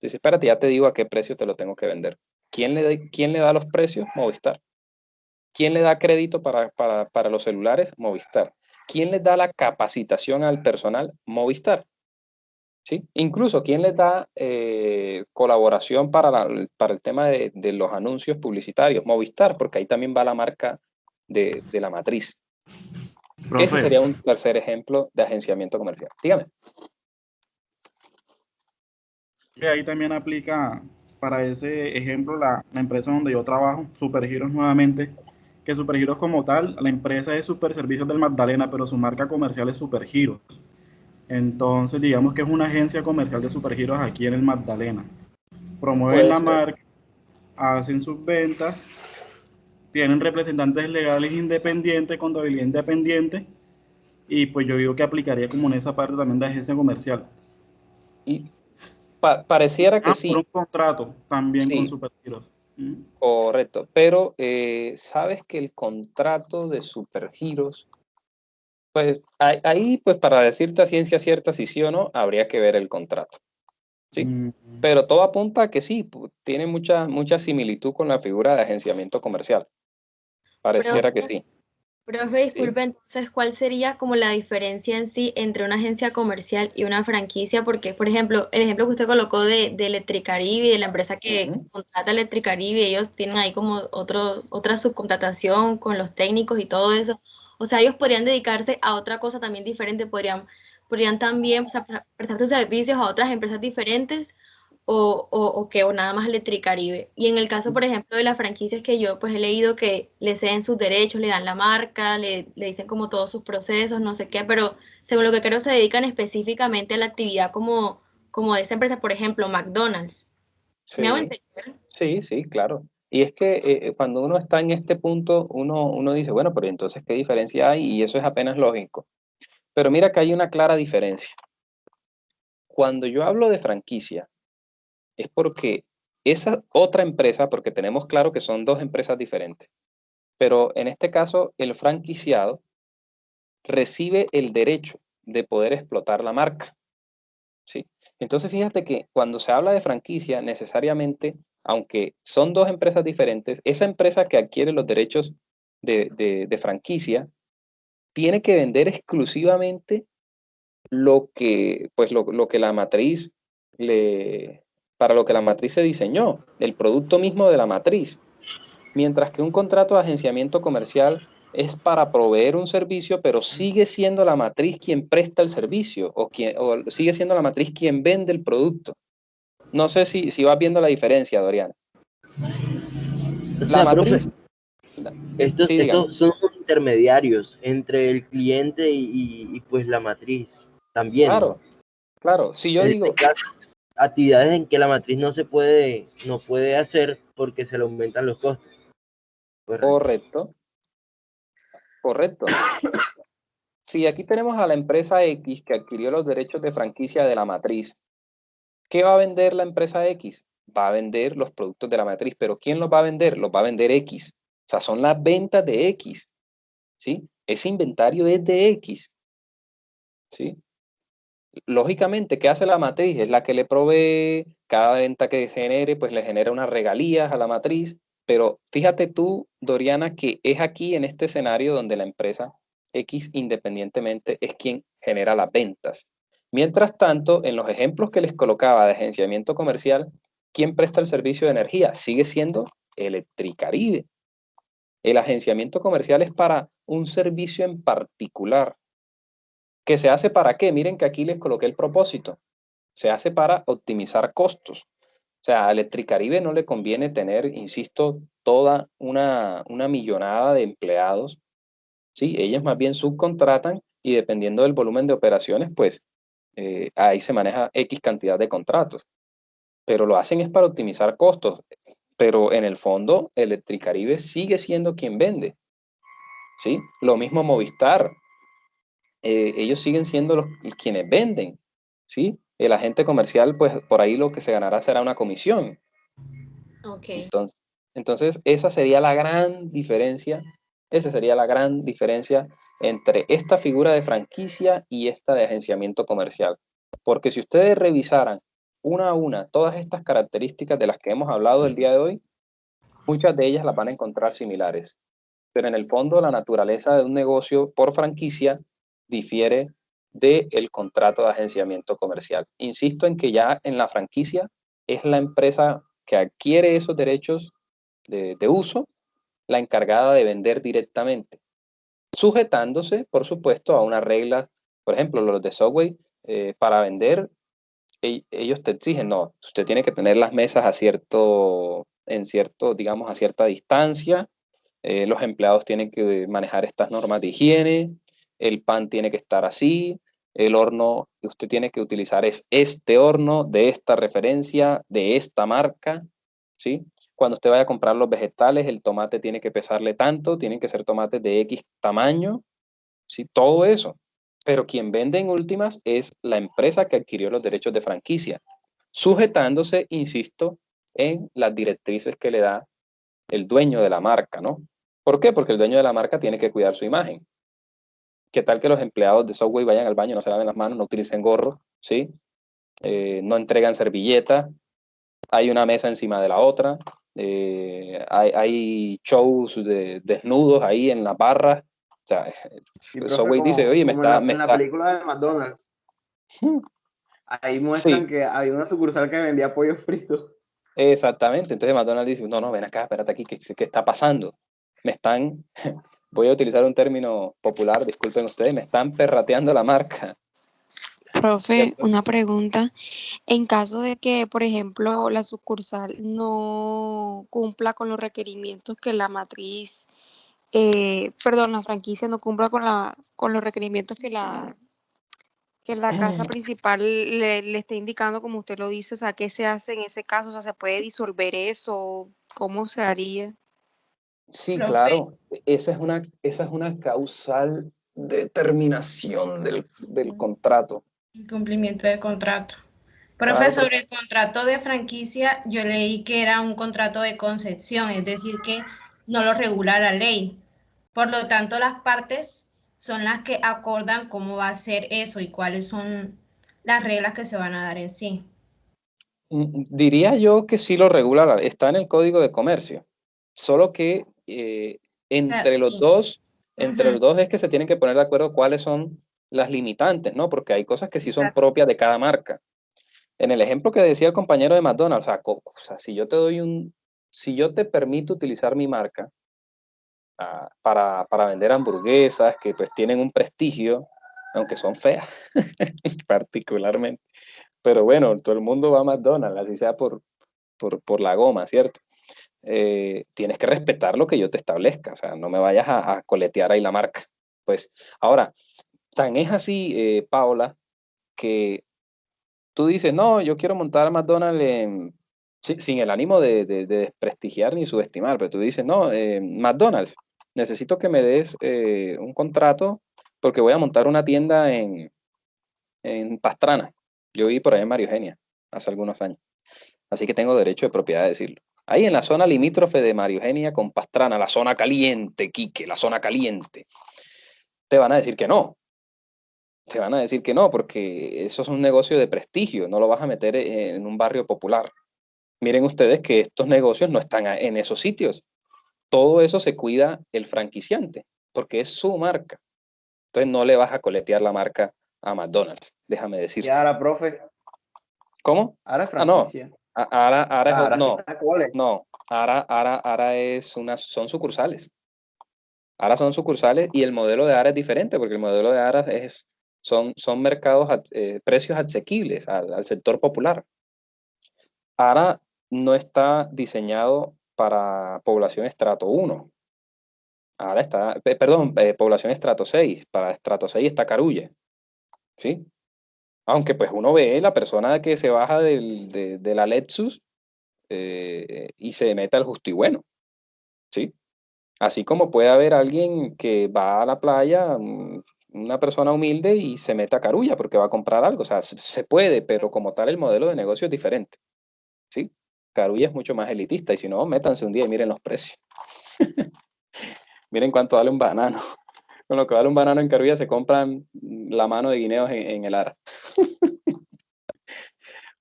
A: Dice, espérate, ya te digo a qué precio te lo tengo que vender. ¿Quién le da los precios? Movistar. ¿Quién le da crédito para los celulares? Movistar. ¿Quién les da la capacitación al personal? Movistar. ¿Sí? Incluso, ¿quién les da colaboración para el tema de los anuncios publicitarios? Movistar, porque ahí también va la marca de la matriz.
E: Profe,
A: Ese sería un tercer ejemplo de agenciamiento comercial. Dígame.
E: que ahí también aplica para ese ejemplo la empresa donde yo trabajo, Supergiros nuevamente, que Supergiros como tal, la empresa es Super Servicios del Magdalena, pero su marca comercial es Supergiros. Entonces, digamos que es una agencia comercial de Supergiros aquí en el Magdalena. Promueven
A: Puede
E: la
A: ser.
E: marca, hacen sus ventas, tienen representantes legales independientes, contabilidad independiente, y pues yo digo que aplicaría como en esa parte también de agencia comercial.
A: Y pareciera que
E: Por
A: sí.
E: un contrato también con
A: Sí,
E: Supergiros.
A: correcto. Pero sabes que el contrato de Supergiros, pues ahí, pues para decirte a ciencia cierta si sí o no, habría que ver el contrato. ¿Sí? Pero todo apunta a que sí, tiene mucha similitud con la figura de agenciamiento comercial. Pareciera que sí.
D: Profe, disculpe, entonces, ¿cuál sería como la diferencia en sí entre una agencia comercial y una franquicia? Porque, por ejemplo, el ejemplo que usted colocó de Electricaribe, de la empresa que contrata Electricaribe, ellos tienen ahí como otra subcontratación con los técnicos y todo eso. O sea, ellos podrían dedicarse a otra cosa también diferente, podrían también, o sea, prestar sus servicios a otras empresas diferentes o nada más Electricaribe. Y en el caso, por ejemplo, de las franquicias que yo pues he leído que le ceden sus derechos, le dan la marca, le dicen como todos sus procesos, no sé qué, pero según lo que creo se dedican específicamente a la actividad como de esa empresa, por ejemplo, McDonald's. ¿Me hago
A: Sí,
D: entender?
A: sí, claro. Y es que cuando uno está en este punto, uno dice, bueno, pero entonces, ¿qué diferencia hay? Y eso es apenas lógico. Pero mira que hay una clara diferencia. Cuando yo hablo de franquicia, es porque esa otra empresa, porque tenemos claro que son dos empresas diferentes, pero en este caso el franquiciado recibe el derecho de poder explotar la marca, ¿sí? Entonces, fíjate que cuando se habla de franquicia, necesariamente, aunque son dos empresas diferentes, esa empresa que adquiere los derechos de franquicia tiene que vender exclusivamente lo que, pues, lo que la matriz para lo que la matriz se diseñó, el producto mismo de la matriz. Mientras que un contrato de agenciamiento comercial es para proveer un servicio, pero sigue siendo la matriz quien presta el servicio o sigue siendo la matriz quien vende el producto. No sé si vas viendo la diferencia, Doriana.
G: O sea,
A: La matriz,
G: estos,
A: sí, dígame.
G: estos son los intermediarios entre el cliente y pues la matriz también.
A: Claro, claro. Si yo
G: En
A: digo,
G: este caso, actividades en que la matriz no puede hacer porque se le aumentan los costos.
A: correcto, correcto. Si aquí tenemos a la empresa X que adquirió los derechos de franquicia de la matriz, ¿qué va a vender la empresa X? Va a vender los productos de la matriz, pero ¿quién los va a vender? Los va a vender X. O sea, son las ventas de X, ¿sí? Ese inventario es de X, ¿sí? Lógicamente, ¿qué hace la matriz? Es la que le provee, cada venta que se genere, pues le genera unas regalías a la matriz, pero fíjate tú, Doriana, que es aquí en este escenario donde la empresa X independientemente es quien genera las ventas. Mientras tanto, en los ejemplos que les colocaba de agenciamiento comercial, ¿quién presta el servicio de energía? Sigue siendo Electricaribe. El agenciamiento comercial es para un servicio en particular. ¿Que se hace para qué? Miren que aquí les coloqué el propósito. Se hace para optimizar costos. O sea, a Electricaribe no le conviene tener, insisto, toda una millonada de empleados, ¿sí? Ellas más bien subcontratan y dependiendo del volumen de operaciones, pues ahí se maneja X cantidad de contratos. Pero lo hacen es para optimizar costos. Pero en el fondo, Electricaribe sigue siendo quien vende, ¿sí? Lo mismo Movistar. Ellos siguen siendo los quienes venden, ¿sí? El agente comercial, pues por ahí lo que se ganará será una comisión.
D: Ok.
A: Entonces esa sería la gran diferencia, esa sería la gran diferencia entre esta figura de franquicia y esta de agenciamiento comercial. Porque si ustedes revisaran una a una todas estas características de las que hemos hablado el día de hoy, muchas de ellas las van a encontrar similares. Pero en el fondo la naturaleza de un negocio por franquicia difiere del contrato de agenciamiento comercial. Insisto en que ya en la franquicia es la empresa que adquiere esos derechos de uso la encargada de vender directamente, sujetándose, por supuesto, a unas reglas. Por ejemplo, los de Subway, para vender, ellos te exigen, no, usted tiene que tener las mesas a digamos, a cierta distancia, los empleados tienen que manejar estas normas de higiene, el pan tiene que estar así, el horno que usted tiene que utilizar es este horno de esta referencia, de esta marca, ¿sí? Cuando usted vaya a comprar los vegetales, el tomate tiene que pesarle tanto, tienen que ser tomates de X tamaño, ¿sí? Todo eso. Pero quien vende en últimas es la empresa que adquirió los derechos de franquicia, sujetándose, insisto, en las directrices que le da el dueño de la marca, ¿no? ¿Por qué? Porque el dueño de la marca tiene que cuidar su imagen. ¿Qué tal que los empleados de Subway vayan al baño, no se laven las manos, no utilicen gorro, ¿sí? No entregan servilleta, hay una mesa encima de la otra, hay shows de desnudos ahí en las barras. O sea,
I: Sí, profe,
A: Subway dice, oye,
I: en la película de McDonald's. Ahí muestran
A: Sí.
I: que había una sucursal que vendía pollo frito.
A: Exactamente. Entonces McDonald's dice, no, ven acá, espérate aquí, ¿qué está pasando? Me están, voy a utilizar un término popular, disculpen ustedes, me están perrateando la marca.
L: Profe,
A: ¿Cierto?
L: una pregunta. En caso de que, por ejemplo, la sucursal no cumpla con los requerimientos que la matriz, la franquicia no cumpla con los requerimientos que la casa principal le esté indicando, como usted lo dice, o sea, ¿qué se hace en ese caso? O sea, ¿se puede disolver eso? ¿Cómo se haría?
A: Sí,
H: Profe,
A: claro. Esa es una causal determinación del contrato.
H: incumplimiento de contrato. Profe,
A: Claro,
H: sobre el contrato de franquicia, yo leí que era un contrato de concesión, es decir, que no lo regula la ley. Por lo tanto, las partes son las que acordan cómo va a ser eso y cuáles son las reglas que se van a dar en sí.
A: Diría yo que sí lo regula, está en el Código de Comercio, solo que
H: O sea,
A: entre los
H: sí.
A: dos, entre los
H: Ujú.
A: dos es que se tienen que poner de acuerdo cuáles son las limitantes, ¿no? Porque hay cosas que sí son
H: Exacto.
A: propias de cada marca. En el ejemplo que decía el compañero de McDonald's, o sea, si yo te si yo te permito utilizar mi marca para vender hamburguesas que pues tienen un prestigio, aunque son feas particularmente, pero bueno, todo el mundo va a McDonald's, así sea por la goma, ¿cierto? Tienes que respetar lo que yo te establezca, o sea, no me vayas a coletear ahí la marca. Pues ahora, tan es así, Paola, que tú dices, no, yo quiero montar McDonald's sin el ánimo de desprestigiar ni subestimar, pero tú dices, no, McDonald's, necesito que me des un contrato porque voy a montar una tienda en Pastrana. Yo viví por allá en María Eugenia hace algunos años, así que tengo derecho de propiedad de decirlo. Ahí en la zona limítrofe de María Eugenia con Pastrana, la zona caliente, Quique, la zona caliente, te van a decir que no. Te van a decir que no, porque eso es un negocio de prestigio, no lo vas a meter en un barrio popular. Miren ustedes que estos negocios no están en esos sitios. Todo eso se cuida el franquiciante, porque es su marca. Entonces no le vas a coletear la marca a McDonald's, déjame
I: Y
A: decirte.
I: ahora, profe,
A: ¿Cómo?
I: ahora es
A: Ah, no.
I: franquicia.
A: Ahora
I: Sí
A: no,
I: está cole.
A: no. Ahora son sucursales. Ahora son sucursales y el modelo de Ara es diferente, porque el modelo de Ara son mercados, precios asequibles al sector popular. Ara no está diseñado para población estrato 1. Ahora está, perdón, población estrato 6. Para estrato 6 está Carulla, ¿sí? Aunque pues uno ve la persona que se baja de la Lexus y se mete al justo y bueno, ¿sí? Así como puede haber alguien que va a la playa, una persona humilde y se mete a Carulla porque va a comprar algo. O sea, se puede, pero como tal el modelo de negocio es diferente, ¿sí? Carulla es mucho más elitista y si no, métanse un día y miren los precios. Miren cuánto vale un banano. Con lo que vale un banano en Carulla se compran la mano de guineos en el Ara.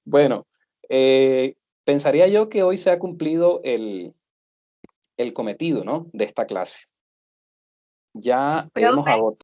A: Bueno, pensaría yo que hoy se ha cumplido el cometido, ¿no? De esta clase. Ya hemos
C: Profe,
A: agotado.